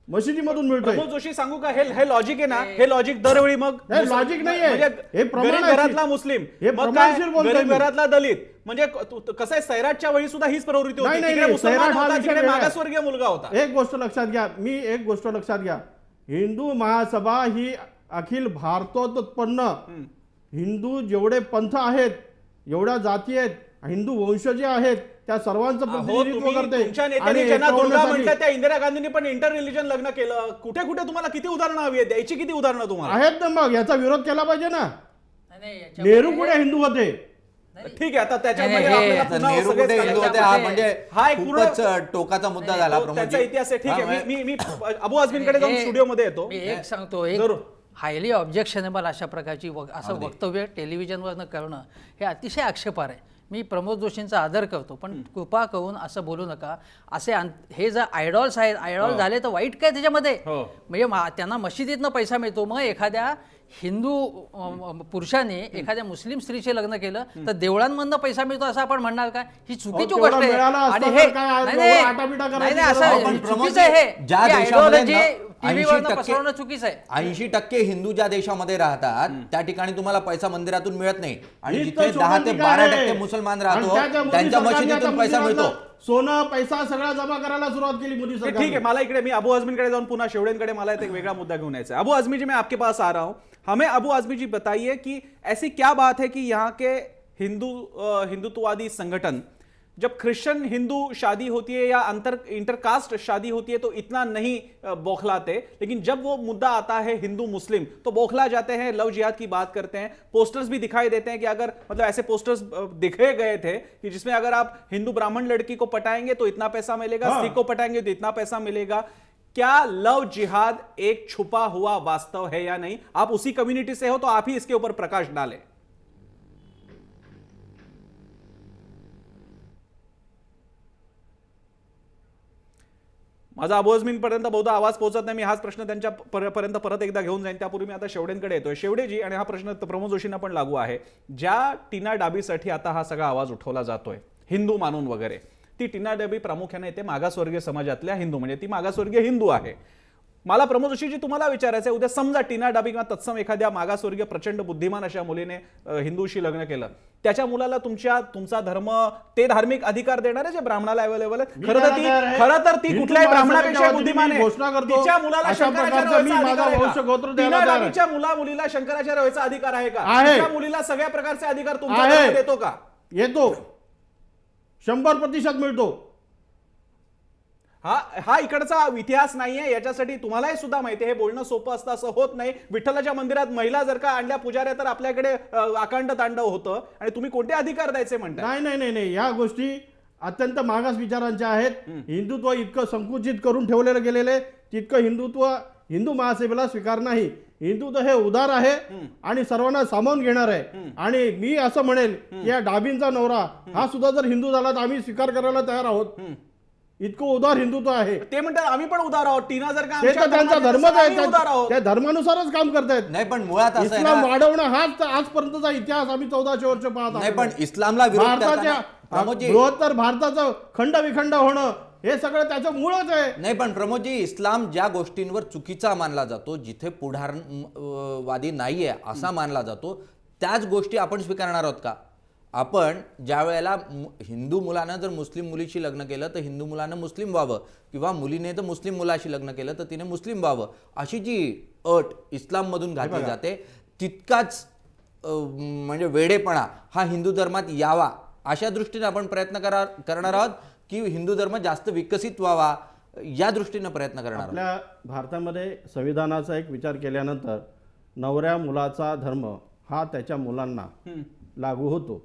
मशिदीमधून मिळतोय. प्रमोद जोशी सांगू का, हे लॉजिक आहे ना, हे लॉजिक दरवेळी मग हे लॉजिक नाहीये. म्हणजे हे प्रमाण गरीब आहे. घरातला मुस्लिम, हे मग काय प्रमाणशीर बोलतोय गरीब मी. घरातला दलित, म्हणजे कसं आहे, सैराटच्या वेळी सुद्धा हीच प्रवृत्ती होती. नाही, नाही, तिकडे नाही, मुसलमान सैराट हा होता, विषय तिकडे वेगळा आहे. मागासवर्गीय मुलगा होता. एक गोष्ट लक्षात घ्या हिंदू महासभा ही अखिल भारतोत्पन्न हिंदू जेवढे पंथ आहेत, एवढ्या जाती आहेत, हिंदू वंशजे आहेत, त्या सर्वांचं अहो, प्रतिनिधित्व तुम्ही करते. तुमच्या आणि नेत्यांनी ज्यांना एका दुर्गा होण्यासाठी- म्हटलं त्या इंदिरा गांधींनी पण इंटर रिलिजन लग्न केलं. कुठे कुठे तुम्हाला किती उदाहरणं हवी आहेत, द्यायची किती उदाहरणं तुम्हाला? आहेत ना, मग याचा विरोध केला पाहिजे ना. नाही, याच्यामध्ये- नेहरू कुठे हिंदू होते? ठीक आहे, आता त्याच्यामध्ये नाही, नाही, आपल्याला हे- पुन्हा नेहरू सगळेच कुठे हिंदू होते हा त्याच्यामध्ये- म्हणजे हा एक पूर्ण खूपच टोकाचा मुद्दा झाला तो त्याचा प्रमोदजी. इतिहास आहे. ठीक हा, आहे, मी अबू आझमींकडे जाऊन हे- स्टुडिओमध्ये येतो. मी एक सांगतो, एक जरूर. हायली ऑब्जेक्शनेबल अशा प्रकारची असं वक्तव्य टेलिव्हिजनवरनं करणं हे अतिशय आक्षेपार्ह आहे. मी प्रमोद जोशींचा आदर करतो, पण कृपा करून असं बोलू नका. असे हे जर आयडॉल्स आहेत, आयडॉल झाले तर वाईट काय त्याच्यामध्ये? हो. म्हणजे त्यांना मशिदीतनं पैसा मिळतो, मग एखाद्या हिंदू पुरुषाने एखाद्या मुस्लिम स्त्रीचे लग्न केलं तर देवळांमधनं पैसा मिळतो असं आपण म्हणणार का? ही चुकीची तेवढा गोष्ट आहे. मिळाला असता आणि तर हे काय आज नाही, एवढं नाही, आटापिटा करायची नाही, गरज असं नाही. पण चुकीचं प्रमोदजी, आहे हे. ज्या हे देशामध्ये ideology ना, टीव्हीवरनं 80% पसरवणं चुकीचं आहे. 80% हिंदू ज्या देशामध्ये राहतात त्या ठिकाणी तुम्हाला पैसा मंदिरातून मिळत नाही आणि ही जिथे तर 10 ते शोभन 12% आहे. मुसलमान आणि राहतो त्याच्या मोदी त्यांच्या सरकारने मशिदीतून आता पैसा मिळतो. मंदिरातलं सोनं पैसा सगळा जमा करायला सुरुवात केली मोदी ठीक सरकारने. है, मला इकडे मी अबू आजमीकडे जाऊन पुन्हा शेवड़ेंकडे मला एक वेगळा मुद्दा घेऊन यायचा है. अबू आजमी जी, मैं आपके पास आ रहा हूं. हमें अबू आजमी जी बताइए कि ऐसी क्या बात है कि यहाँ के हिंदुत्ववादी संगठन जब क्रिश्चियन हिंदू शादी होती है या इंटरकास्ट शादी होती है तो इतना नहीं बौखलाते, लेकिन जब वो मुद्दा आता है हिंदू मुस्लिम तो बौखला जाते हैं, लव जिहाद की बात करते हैं. पोस्टर्स भी दिखाई देते हैं कि अगर मतलब ऐसे पोस्टर्स दिखे गए थे कि जिसमें अगर आप हिंदू ब्राह्मण लड़की को पटाएंगे तो इतना पैसा मिलेगा, सिख को पटाएंगे तो इतना पैसा मिलेगा. क्या लव जिहाद एक छुपा हुआ वास्तव है या नहीं? आप उसी कम्युनिटी से हो तो आप ही इसके ऊपर प्रकाश डालें. माझा अबू आझमींपर्यंत बहुधा आवाज पोहोचत नाही. मी हाच प्रश्न त्यांच्या पर्यंत परत एकदा घेऊन जाईन. त्यापूर्वी मी आता शेवडेंकडे येतोय. शेवडेजी, आणि हा प्रश्न प्रमोद जोशींना पण लागू आहे. ज्या टीना डाबीसाठी आता हा सगळा आवाज उठवला जातोय हिंदू मानून वगैरे, ती टीना डाबी प्रामुख्याने येते मागासवर्गीय समाजातल्या हिंदू, म्हणजे ती मागासवर्गीय हिंदू आहे. मला प्रमोद जोशीजी तुम्हाला विचारायचं आहे, उद्या समजा टीना डाबी किंवा तत्सम एखाद्या मागासवर्गीय प्रचंड बुद्धिमान अशा मुलीने हिंदूशी लग्न केलं, त्याच्या मुलाला तुमचा धर्म ते धार्मिक अधिकार देणार आहे जे ब्राह्मणाला अवेलेबल आहे? खरं तर ती हिंदू कुठल्याही ब्राह्मणापेक्षा महासभेच्या बुद्धिमान वतीने आहे. घोषणा करतो, तिच्या मुलाला अशा शंकराचार्य प्रकारचं मी व्हायचा माझा अधिकार आहे वंश का? गोत्र द्यायला टीना तयार आहे. डाबीच्या मुलीला शंकराचार्य व्हायचा अधिकार आहे का? आहे. तिच्या मुलीला सगळ्या प्रकारचे अधिकार तुमचा आहे. धर्म देतो का? येतो 100% मिळतो. हा इकडचा इतिहास नाहीये, याच्यासाठी तुम्हालाही सुद्धा माहिती आहे. हे बोलणं सोपं असतं असं होत नाही. विठ्ठलाच्या मंदिरात महिला जर का आणल्या पुजाऱ्या तर आपल्याकडे आकांड तांडव होतं, आणि तुम्ही कोणते अधिकार द्यायचे म्हणताय? नाही, या गोष्टी अत्यंत मागास विचारांच्या आहेत. हिंदुत्व इतकं संकुचित करून ठेवलेलं गेलेलं आहे, तितकं हिंदुत्व हिंदू महासभेला स्वीकार नाही. हिंदुत्व हे उदार आहे आणि सर्वांना सामावून घेणार आहे. आणि मी असं म्हणेल की या डाबींचा नवरा हा सुद्धा जर हिंदू झाला तर आम्ही स्वीकार करायला तयार आहोत. इतकं उदार हिंदुत्व आहे. ते म्हणतात आम्ही पण उदार आहोत. टीना जर का ते आमच्या तर त्यांचा धर्मात धर्मच येत असेल, आम्ही उदार आहे, आहोत. त्या धर्मानुसारच काम करतायत. नाही पण मुळात असं आहे इस्लाम ना, वाढवणं हाच आजपर्यंतचा इतिहास आम्ही 1400 वर्ष पाहत नाही आहोत. पण इस्लामला विरोध भारताच्या करताना प्रमोदजी, बृहत्तर भारताचं खंडविखंड होणं हे सगळं त्याचं मूळच आहे. नाही पण प्रमोदजी, इस्लाम ज्या गोष्टींवर चुकीचा मानला जातो, जिथे पुढारवादी नाहीये असा मानला जातो, त्याच गोष्टी आपण स्वीकारणार आहोत का? आपण ज्या वेळेला हिंदू मुलानं जर मुस्लिम मुलीशी लग्न केलं तर हिंदू मुलानं मुस्लिम व्हावं, किंवा मुलीने तर मुस्लिम मुलाशी लग्न केलं तर तिने मुस्लिम व्हावं, अशी जी अट इस्लाममधून घातली जाते, तितकाच म्हणजे वेडेपणा हा हिंदू धर्मात यावा अशा दृष्टीने आपण प्रयत्न करणार आहोत की हिंदू धर्म जास्त विकसित व्हावा या दृष्टीने प्रयत्न करणार आहोत. आपल्या भारतामध्ये संविधानाचा एक विचार केल्यानंतर नवऱ्या मुलाचा धर्म हा त्याच्या मुलांना लागू होतो.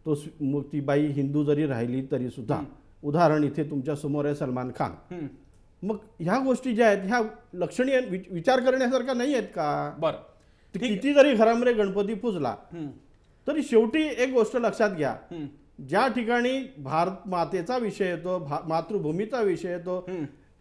तो मग ती बाई हिंदू जरी राहिली तरी सुद्धा उदाहरण इथे तुमच्या समोर आहे सलमान खान. मग ह्या गोष्टी ज्या आहेत ह्या लक्षणीय विचार करण्यासारख्या नाही आहेत का? बरं, ते किती जरी घरामध्ये गणपती पूजला तरी शेवटी एक गोष्ट लक्षात घ्या, ज्या ठिकाणी भारत मातेचा विषय येतो, मातृभूमीचा विषय येतो,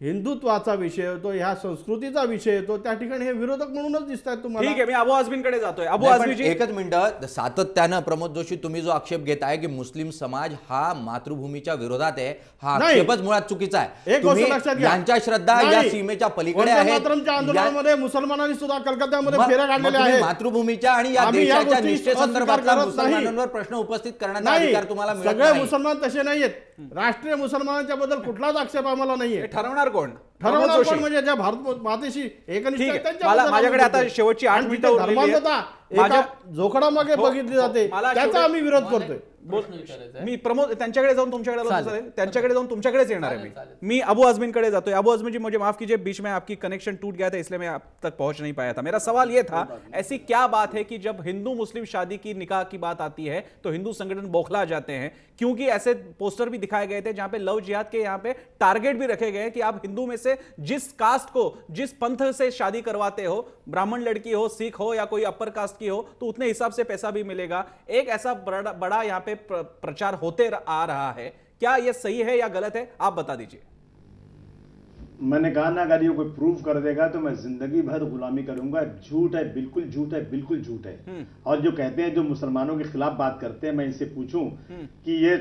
हिंदुत्वाचा विषय येतो, ह्या संस्कृतीचा विषय येतो, त्या ठिकाणी हे विरोधक म्हणूनच दिसतात तुम्हाला. ठीक आहे, मी अबू आझमींकडे जातोय. अबू नाही, पण आझमीजी, एकच मिनिट, सातत्यानं प्रमोद जोशी तुम्ही जो आक्षेप घेताय की मुस्लिम समाज हा मातृभूमीच्या विरोधात आहे, हा नाही. आक्षेपच मुळात चुकीचा आहे. एक गोष्ट तुम्ही लक्षात घ्या, यांच्या श्रद्धा या नाही. सीमेच्या पलीकडे वंदे आहेत. मातरमच्या आंदोलनामध्ये मुसलमानांनी सुद्धा कलकत्त्यामध्ये मग- फेऱ्या मग काढलेल्या तुम्ही आहेत. मातृभूमीच्या आणि या आम्ही या देशाच्या गोष्टी निष्ठेसंदर्भातला अस्वीकार करत नाही. मुसलमानांवर प्रश्न उपस्थित करण्याचा नाही, अधिकार तुम्हाला मिळत सगळे नाही. मुसलमान तसे नाहीयेत. राष्ट्रीय मुसलमानांच्या बद्दल कुठलाच आक्षेप आम्हाला नाहीये. हे ठरवणार कोण? ठरवणार प्रमोद कोण जोशी. म्हणजे ज्या भारत मातेशी एकनिष्ठ ठीक आहे. आहेत त्यांच्याबद्दल मला- माझ्याकडे आम्ही आता बोलतोय. शेवटची 8 आणि मिनिटं जिथे उरलेली आहेत. धर्मांधता माझ्या- एका जोखडामागे हो, बघितली जाते, मला त्याचा शेवटी- आम्ही विरोध करतोय. प्रश्न विचारायचा आहे. मी प्रमोद त्यांच्याकडे जाऊन तुमच्याकडे आलो तर चालेल? त्यांच्याकडे जाऊन तुमच्याकडेच येणार आहे मी अबू आजमीन कड़े जातो. अबू आजमीन जी, मुझे माफ कीजिए, बीच में आपकी कनेक्शन टूट गया था इसलिए मैं आप तक पहुंच नहीं पाया था. मेरा सवाल ये था, ऐसी क्या बात है कि जब हिंदू मुस्लिम शादी की निकाह की बात आती है तो हिंदू संगठन बौखला जाते हैं? क्योंकि ऐसे पोस्टर भी दिखाए गए थे जहां पे लव जिहाद के यहाँ पे टारगेट भी रखे गए कि आप हिंदू में से जिस कास्ट को, जिस पंथ से शादी करवाते हो, ब्राह्मण लड़की हो, सिख हो या कोई अपर कास्ट की हो, तो उतने हिसाब से पैसा भी मिलेगा. एक ऐसा बड़ा यहाँ पे प्रचार होते आ रहा है. क्या यह सही है या गलत है? आप बता दीजिए. मैंने कहा ना, अगर ये कोई प्रूव कर देगा तो मैं जिंदगी भर गुलामी करूंगा. झूठ है, बिल्कुल झूठ है, बिल्कुल झूठ है. और जो कहते हैं, जो मुसलमानों के खिलाफ बात करते हैं, मैं इनसे पूछूं कि ये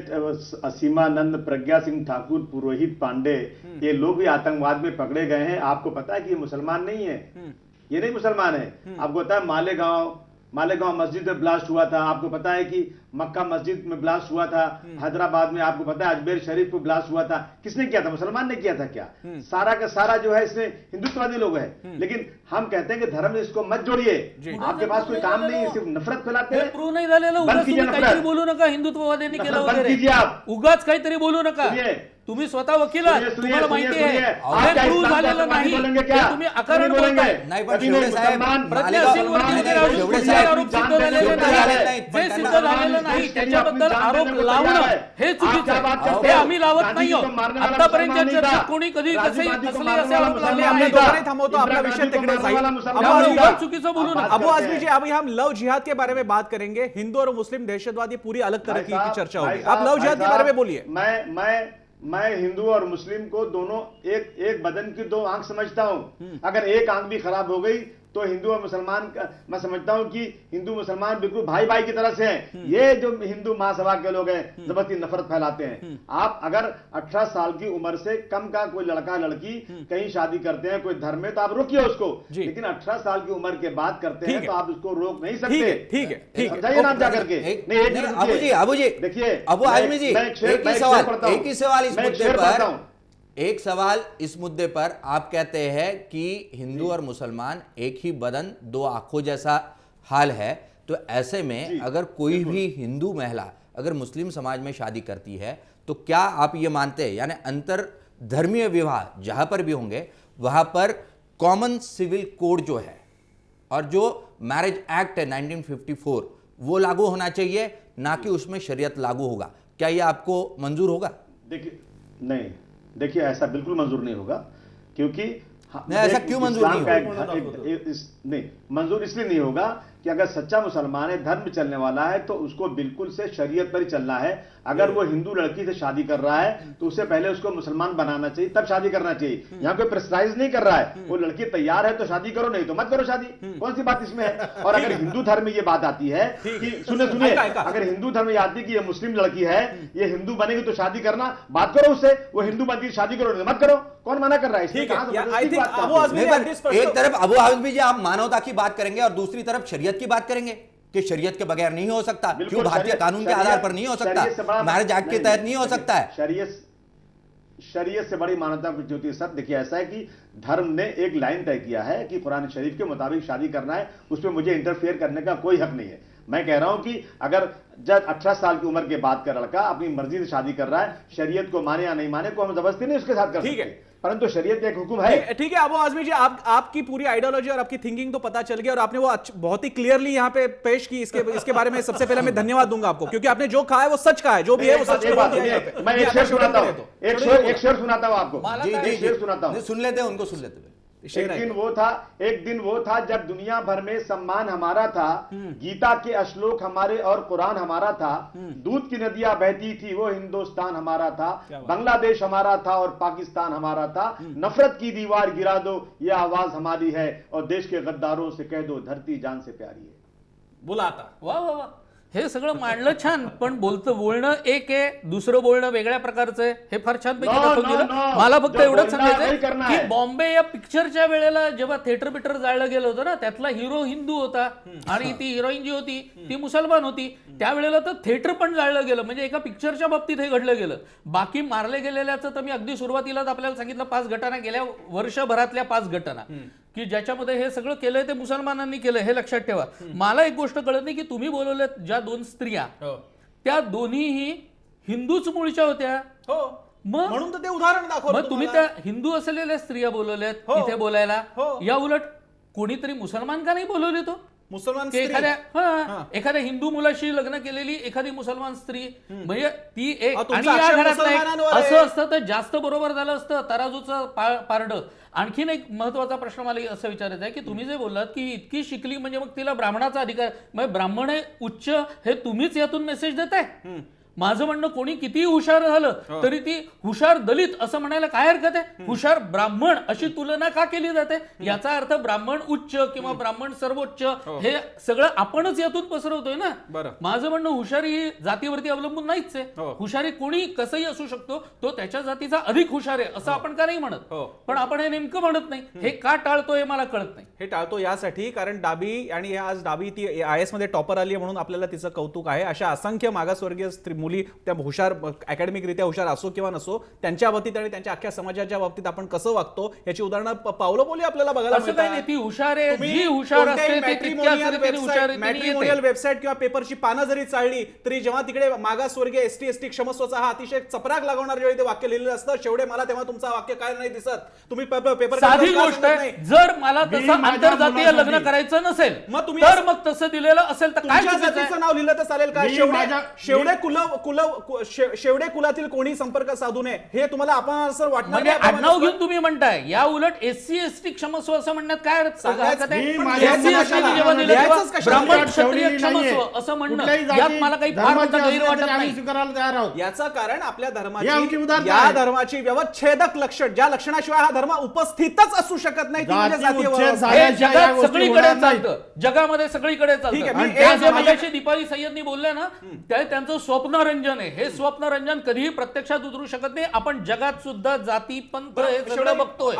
असीमानंद, प्रज्ञा सिंह ठाकुर, पुरोहित पांडे, ये लोग भी आतंकवाद में पकड़े गए हैं. आपको पता है कि ये मुसलमान नहीं है, ये नहीं मुसलमान है. आपको पता है मालेगांव मस्जिद में ब्लास्ट हुआ था. आपको पता है कि मक्का मस्जिद में ब्लास्ट हुआ था. हैदराबाद में आपको पता है अजमेर शरीफ में ब्लास्ट हुआ था. किसने किया था? मुसलमान ने किया था क्या? सारा का सारा जो है इसमें हिंदुत्ववादी लोग हैं. लेकिन हम कहते हैं कि धर्म से इसको मत जोड़िए. आपके पास कोई काम नहीं है, सिर्फ नफरत फैलाते हे हैं. प्रूव्ह नाही झालेलं. बंद उगाच कीजिए तुम्ही काहीतरी नफरत. बोलू नका, हिंदुत्ववाद्यांनी केलं नफरत बंद वगैरे. कीजिए आप. उगाच काहीतरी बोलू नका. सुनिए. तुम्ही स्वतः वकील आहात, सुनिए, तुम्हाला सुनिए, माहिती सुनिए. आहे. आप हे क्या प्रूव्ह इस्लाम झालेलं धर्म नाही. बोलेंगे क्या? हे तुम्ही अकारण नहीं बोलेंगे. बोलताय. नाही, पण कभी नहीं. शेवडे साहेब, मुसलमान, प्रज्ञा मालेगाव- सिंग वरती नाही, जे नाही, शेवडे आरोप साहेब, सिद्ध झालेले शेवडे नाही. झालेले नाहीत, जे पण सिद्ध त्यांना- झालेलं नाही त्याच्याबद्दल आरोप जान लावणं देने को हे आप चुकीचं क्या बात आहे. करते हे हो? आम्ही लावत गांधी नाही जी को आहोत. मारने वाला आतापर्यंतच्या मुसलमान नहीं चर्चेत था. कोणी कधी राजीव कसंही गांधी को कसले मारने असे वाला आरोप लावले मुसलमान आम्ही आहेत. नहीं था. दोघांनाही थांबवतो. आपला इंदिरा विषय गांधी को तिकडे मारने जाईल. वाला मुसलमान अबू नहीं आजमी- था. चुकीचं बोलू नका. अबू आजमी जी, अभी हम लव जिहाद के बारे में बात करेंगे. हिंदू और मुस्लिम दहशतवाद, ये पूरी अलग तरह की चर्चा होगी. आप लव जिहाद के बारे में बोलिए. मैं हिंदू और मुस्लिम को दोनों एक बदन की दो आंख समझता हूं. अगर एक आंख भी खराब हो गई तो हिंदू और मुसलमान का मैं समझता हूं कि हिंदू मुसलमान बिल्कुल भाई भाई की तरह से हैं. ये जो हिंदू महासभा के लोग हैं जबरदस्ती नफरत फैलाते हैं. आप अगर 18 साल की उम्र से कम का कोई लड़का लड़की कहीं शादी करते हैं कोई धर्म में, तो आप रोकिए उसको. लेकिन 18 साल की उम्र के बाद करते हैं तो आप उसको रोक नहीं सकते. ठीक है. समझाइए ना आप जाकर के. अबू जी, देखिए अबू आजमी जी, एक ही सवाल इस मुद्दे पर, एक सवाल इस मुद्दे पर आप कहते हैं कि हिंदू और मुसलमान एक ही बदन दो आंखों जैसा हाल है. तो ऐसे में अगर कोई भी हिंदू महिला अगर मुस्लिम समाज में शादी करती है तो क्या आप ये मानते हैं, यानी अंतर धर्मीय विवाह जहां पर भी होंगे वहां पर कॉमन सिविल कोड जो है और जो मैरिज एक्ट है 1954 वो लागू होना चाहिए, ना कि उसमें शरीयत लागू होगा? क्या ये आपको मंजूर होगा? देखिए ऐसा बिल्कुल मंजूर नहीं होगा. क्योंकि नहीं, ऐसा क्यों मंजूर नहीं नहीं मंजूर इसलिए नहीं होगा कि अगर सच्चा मुसलमान है, धर्म चलने वाला है, तो उसको बिल्कुल से शरीयत पर ही चलना है. अगर वो हिंदू लड़की से शादी कर रहा है तो उससे पहले उसको मुसलमान बनाना चाहिए, तब शादी करना चाहिए. यहाँ कोई प्रेशराइज नहीं कर रहा है. वो लड़की तैयार है तो शादी करो, नहीं तो मत करो शादी. कौन सी बात इसमें है? और अगर हिंदू धर्म में ये बात आती है कि सुनिए, अगर हिंदू धर्म में आती है कि ये मुस्लिम लड़की है, ये हिंदू बनेगी तो शादी करना, बात करो उससे. वो हिंदू बनती है शादी करो, नहीं मत करो. कौन मना कर रहा है? ठीक है. कहाँ I think जबरदस्ती अबू बात आजमी करते हैं? ने this एक तरफ अबू आजमी जी आप मानवता की बात करेंगे और दूसरी तरफ शरीयत की बात करेंगे कि शरीयत के बगैर नहीं हो सकता. क्यों भारतीय कानून के आधार पर नहीं हो सकता? मैरिज एक्ट के तहत नहीं हो सकता है? शरीयत से बड़ी मान्यता कुछ होती है सर. देखिए ऐसा है कि धर्म ने एक लाइन तय किया है कि कुरान शरीफ के मुताबिक शादी करना है. उसमें मुझे इंटरफेयर करने का कोई हक नहीं है. मैं कह रहा हूं कि अगर जब 18 साल की उम्र के बाद का लड़का अपनी मर्जी से शादी कर रहा है, शरीयत को माने या नहीं माने, को हम जबरदस्ती नहीं उसके साथ कर सकते. परंतु शरीयत एक हुक्म है। ठीक है अबू आजमी जी, आपकी पूरी आइडियोलॉजी और आपकी थिंकिंग तो पता चल गई और आपने वो बहुत ही क्लियरली यहाँ पे पेश की। इसके बारे में सबसे पहले मैं धन्यवाद दूंगा आपको, क्योंकि आपने जो कहा है वो सच कहा है, जो भी है वो सच एक बात सुनिए, मैं एक शेर सुनाता हूँ, एक शेर सुनाता हूँ आपको, एक शेर सुनाता हूँ। सुन लेते हैं, उनको सुन लेते हैं। एक दिन वो था जब दुनिया भर में सम्मान हमारा था, गीता के श्लोक हमारे और कुरान हमारा था, दूध की नदियां बहती थी वो हिंदुस्तान हमारा था, बांग्लादेश हमारा था और पाकिस्तान हमारा था, नफरत की दीवार गिरा दो ये आवाज हमारी है, और देश के गद्दारों से कह दो धरती जान से प्यारी है। बोलाता वा वा वा, हे सगळं मांडलं छान, पण बोलणं एक आहे, दुसरं बोलणं वेगळ्या प्रकारचं आहे. हे फार छान पैकी दाखवून दिलं. मला फक्त एवढंच सांगायचं की बॉम्बे या पिक्चरच्या वेळेला जेव्हा थिएटर बिटर जाळलं गेलं होतं ना, त्यातला हिरो हिंदू होता आणि ती हिरोईन जी होती ती मुसलमान होती. त्यावेळेला तर थिएटर पण जाळलं गेलं, म्हणजे एका पिक्चरच्या बाबतीत हे घडलं गेलं. बाकी मारले गेलेल्याचं तर मी अगदी सुरुवातीलाच आपल्याला सांगितलं, 5 घटना गेल्या वर्षभरातल्या 5 घटना की ज्याच्यामध्ये हे सगळं केलंय ते मुसलमानांनी केलंय, हे लक्षात ठेवा. मला एक गोष्ट कळत नाही की तुम्ही बोलवल्यात ज्या 2 स्त्रिया त्या दोन्हीही हिंदूच मूळच्या होत्या. म्हणून तर ते उदाहरण दाखवलं. मग तुम्ही त्या हिंदू असलेल्या स्त्रिया बोलवल्यात इथे बोलायला, या उलट कोणीतरी मुसलमान का नाही बोलवले? तो मुसलमान एखाद्या हिंदू मुलाशी लग्न केलेली एखादी मुसलमान स्त्री, म्हणजे ती एक, आणि तुमचा या आक्षेप घरात मुसलमानांवर आहे. असं असतं तर जास्त बरोबर झालं असतं, तराजूचं पारड. आणखीन एक महत्वाचा प्रश्न मला असं विचारायचा आहे की तुम्ही जे बोललात की इतकी शिकली म्हणजे मग तिला ब्राह्मणाचा अधिकार, म्हणजे ब्राह्मण आहे उच्च, हे तुम्हीच यातून मेसेज देताय. माझं म्हणणं, कोणी किती हुशार झालं तरी ती हुशार दलित असं म्हणायला काय हरकत आहे? हुशार ब्राह्मण अशी तुलना का केली जाते? याचा अर्थ ब्राह्मण उच्च किंवा ब्राह्मण सर्वोच्च हे सगळं आपणच यातून पसरवतोय ना. माझं म्हणणं, हुशारी ही जातीवरती अवलंबून नाहीच आहे. हुशारी कोणी कसंही असू शकतो, तो त्याच्या जातीचा अधिक हुशार आहे असं आपण का नाही म्हणत? पण आपण हे नेमकं म्हणत नाही. हे का टाळतो हे मला कळत नाही. हे टाळतो यासाठी कारण डाबी, आणि आज डाबी ती IAS मध्ये टॉपर आली आहे म्हणून आपल्याला तिचं कौतुक आहे. अशा असंख्य मागासवर्गीय मुली, त्या हुशार, अकॅडमिकरित्या हुशार असो किंवा नसो, त्यांच्या बाबतीत आणि त्यांच्या अख्ख्या समाजाच्या बाबतीत आपण कसं वागतो याची उदाहरणं पावलोपावली आपल्याला बघायला असं काही नाही. ती हुशार आहे, जी हुशार असते ती तितक्याच रीतीने हुशार आहे. मॅट्रिमोनियल वेबसाईट किंवा पेपरची पानं जरी चालली तरी जेव्हा तिकडे मागासवर्गीय ST क्षमस्वचा हा अतिशय चपराक लागवणार जेव्हा ते वाक्य लिहिलेलं असतं, शेवडे मला, तेव्हा तुमचा वाक्य काय नाही दिसत. तुम्ही पेपर साधी गोष्ट आहे, जर मला तसं आंतरजातीय लग्न करायचं नसेल तर मग तसं दिलेलं असेल तर काय जातीचं नाव लिहिलं तर चालेल का? शेवडे कुलातील कोणी संपर्क साधू नये हे तुम्हाला आपण असं वाटणार? म्हणजे आडनाव घेऊन तुम्ही म्हणताय, या उलट SC ST क्षमस्व असं म्हणण्यात काय हरकत आहे? SC ST जेव्हा दिलं तेव्हा ब्राह्मण क्षत्रिय क्षमस्व असं म्हणणं, यात मला काही फार मोठा गैर वाटत नाही. स्वीकारायला तयार आहोत. याचं कारण आपल्या धर्माची, या धर्माची व्यवच्छेदक लक्षण, ज्या लक्षणाशिवाय हा धर्म उपस्थितच असू शकत नाही, ती म्हणजे जातीयवाद. हे जगात सगळीकडे चालतं, जगामध्ये सगळीकडे चालतं. आणि त्या जे माझ्याशी दीपाली सय्यदनी बोलल्या ना, त्यांचं स्वप्नरंजन आहे. हे स्वप्नरंजन कधीही प्रत्यक्षात उतरू शकत नाही. आपण जगात सुद्धा जाती पंथ हे सगळं बघतोय.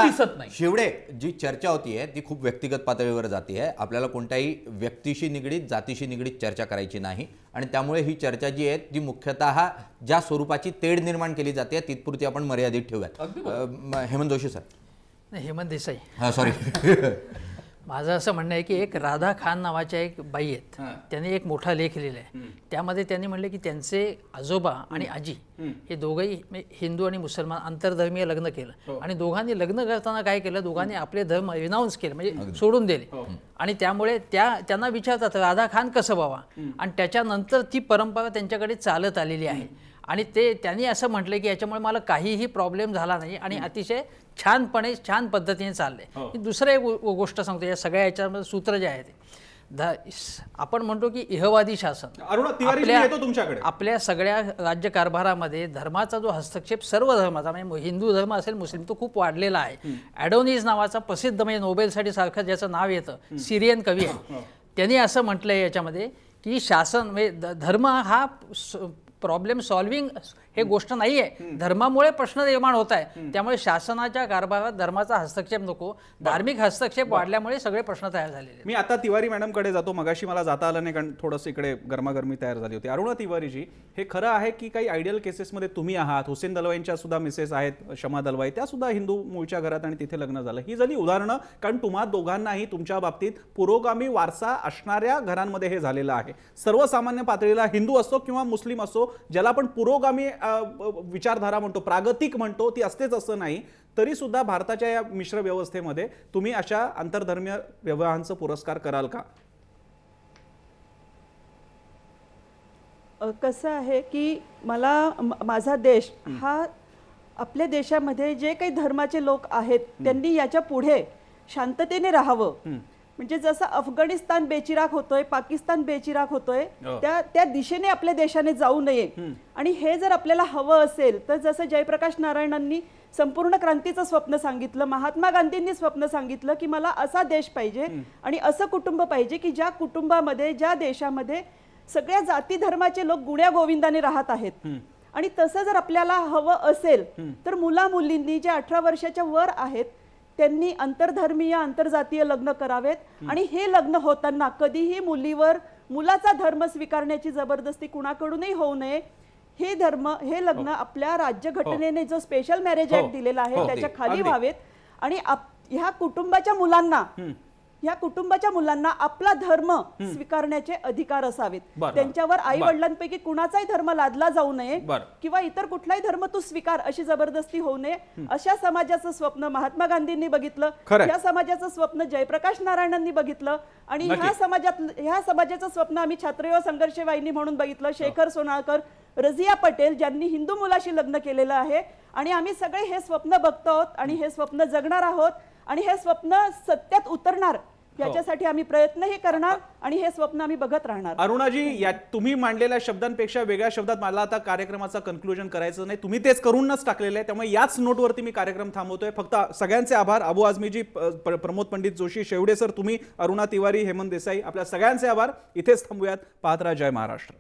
दिसत नाही. शेवडे जी चर्चा होतीये ती खूप व्यक्तिगत पातळीवर जाती आहे. आपल्याला कोणत्याही व्यक्तीशी निगडीत, जातीशी निगडीत चर्चा करायची नाही. आणि त्यामुळे ही चर्चा जी आहे ती मुख्यतः ज्या स्वरूपाची तेढ निर्माण केली जाते तिथपुरती आपण मर्यादित ठेवूयात. हेमंत जोशी सर. हेमंत देसाई. सॉरी. माझं असं म्हणणं आहे की एक राधा खान नावाच्या एक बाई आहेत, त्यांनी एक मोठा लेख लिहिला आहे. त्यामध्ये त्यांनी म्हणले की त्यांचे आजोबा आणि आजी हे दोघंही हिंदू आणि मुसलमान आंतरधर्मीय लग्न केलं, आणि दोघांनी लग्न करताना काय केलं, दोघांनी आपले धर्म रिनाऊन्स केले, म्हणजे सोडून दिले. आणि त्यामुळे त्यांना विचारतात राधा खान कसं व्हावा, आणि त्याच्यानंतर ती परंपरा त्यांच्याकडे चालत आलेली आहे. आणि त्यांनी असं म्हटलं की याच्यामुळे मला काहीही प्रॉब्लेम झाला नाही आणि अतिशय छानपणे, छान पद्धतीने चाललंय. दुसरं एक गोष्ट सांगतो, या सगळ्या याच्यामध्ये सूत्र जे आहे ते, आपण म्हणतो की इहवादी शासन, आपल्या सगळ्या राज्यकारभारामध्ये धर्माचा जो हस्तक्षेप सर्व धर्माचा, म्हणजे हिंदू धर्म असेल, मुस्लिम, तो खूप वाढलेला आहे. ॲडोनिस नावाचा प्रसिद्ध, म्हणजे नोबेलसाठी सारखं ज्याचं नाव येतं, सिरियन कवी आहे, त्यांनी असं म्हटलंय याच्यामध्ये की शासन, म्हणजे धर्म हा प्रॉब्लेम सॉल्व्हिंग हे गोष्ट नाही आहे. धर्मामुळे प्रश्न निर्माण होत आहे. त्यामुळे शासनाच्या कारभारात धर्माचा हस्तक्षेप नको. धार्मिक हस्तक्षेप वाढल्यामुळे सगळे प्रश्न तयार झालेले आहेत. मी आता तिवारी मॅडमकडे जातो. मगाशी मला जाता आलं नाही कारण थोडंसं इकडे गरमागरमी तयार झाली होती. अरुणा तिवारीजी, हे खरं आहे की काही आयडियल केसेसमध्ये तुम्ही आहात, हुसेन दलवाईंच्या सुद्धा मिसेस आहेत, शमा दलवाई, त्या सुद्धा हिंदू मूळच्या घरात आणि तिथे लग्न झालं. ही झाली उदाहरणं, कारण तुम्हा दोघांनाही तुमच्या बाबतीत पुरोगामी वारसा असणाऱ्या घरांमध्ये हे झालेलं आहे. सर्वसामान्य पातळीला हिंदू असो किंवा मुस्लिम असो, ज्याला आपण पुरोगामी विचारधारा म्हणतो, प्रागतिक म्हणतो, ती असतेच असं नाही, तरी सुद्धा भारताच्या या मिश्र व्यवस्थेमध्ये तुम्ही अशा आंतरधर्मीय विवाहांचा पुरस्कार कराल का? कसं आहे की मला माझा देश हा, आपल्या देशामध्ये जे काही धर्माचे लोक आहेत त्यांनी याच्या पुढे शांततेने राहावं. म्हणजे जसं अफगाणिस्तान बेचिराग होतोय, पाकिस्तान बेचिराग होतोय, त्या दिशेने आपल्या देशाने जाऊ नये. आणि हे जर आपल्याला हवं असेल तर जसं जयप्रकाश नारायणांनी संपूर्ण क्रांतीचं स्वप्न सांगितलं, महात्मा गांधींनी स्वप्न सांगितलं की मला असा देश पाहिजे आणि असं कुटुंब पाहिजे की ज्या कुटुंबामध्ये, ज्या देशामध्ये सगळ्या जाती धर्माचे लोक गुण्या गोविंदाने राहत आहेत. आणि तसं जर आपल्याला हवं असेल तर मुला मुलींनी जे 18 वर्षाच्या वर आहेत त्यांनी आंतरधर्मीय आंतरजातीय लग्न करावेत. आणि हे लग्न होताना कधीही मुलीवर मुलाचा धर्म स्वीकारण्याची जबरदस्ती कुणाकडूनही होऊ नये. हे लग्न आपल्या राज्यघटनेने जो स्पेशल मॅरेज ऍक्ट दिलेला आहे त्याच्या खाली व्हावेत. आणि ह्या कुटुंबाच्या मुलांना आपला धर्म स्वीकारण्याचे अधिकार असावेत. त्यांच्यावर आई वडिलांपैकी कुणाचाही धर्म लादला जाऊ नये किंवा इतर कुठलाही धर्म तू स्वीकार अशी जबरदस्ती होऊ नये. अशा समाजाचं स्वप्न महात्मा गांधींनी बघितलं, या समाजाचं स्वप्न जयप्रकाश नारायणांनी बघितलं आणि ह्या समाजाचं स्वप्न आम्ही छात्रयुवा संघर्ष वाहिनी म्हणून बघितलं. शेखर सोनाळकर, रझिया पटेल ज्यांनी हिंदू मुलाशी लग्न केलेलं आहे. आणि आम्ही सगळे हे स्वप्न बघतो आहोत आणि हे स्वप्न जगणार आहोत आणि हे स्वप्न सत्यात उतरणार याच्यासाठी आम्ही प्रयत्नही करणार आणि हे स्वप्न आम्ही बघत राहणार. अरुणाजी, तुम्ही मांडलेल्या शब्दांपेक्षा वेगळ्या शब्दात मला आता कार्यक्रमाचा कन्क्लुजन करायचं नाही. तुम्ही तेच करूनच टाकलेलं आहे, त्यामुळे याच नोटवरती मी कार्यक्रम थांबवतोय. फक्त सगळ्यांचे आभार. अबू आझमीजी, प्रमोद पंडित जोशी, शेवडे सर, तुम्ही, अरुणा तिवारी, हेमंत देसाई, आपल्या सगळ्यांचे आभार. इथेच थांबूयात. पाहत राहा जय महाराष्ट्र.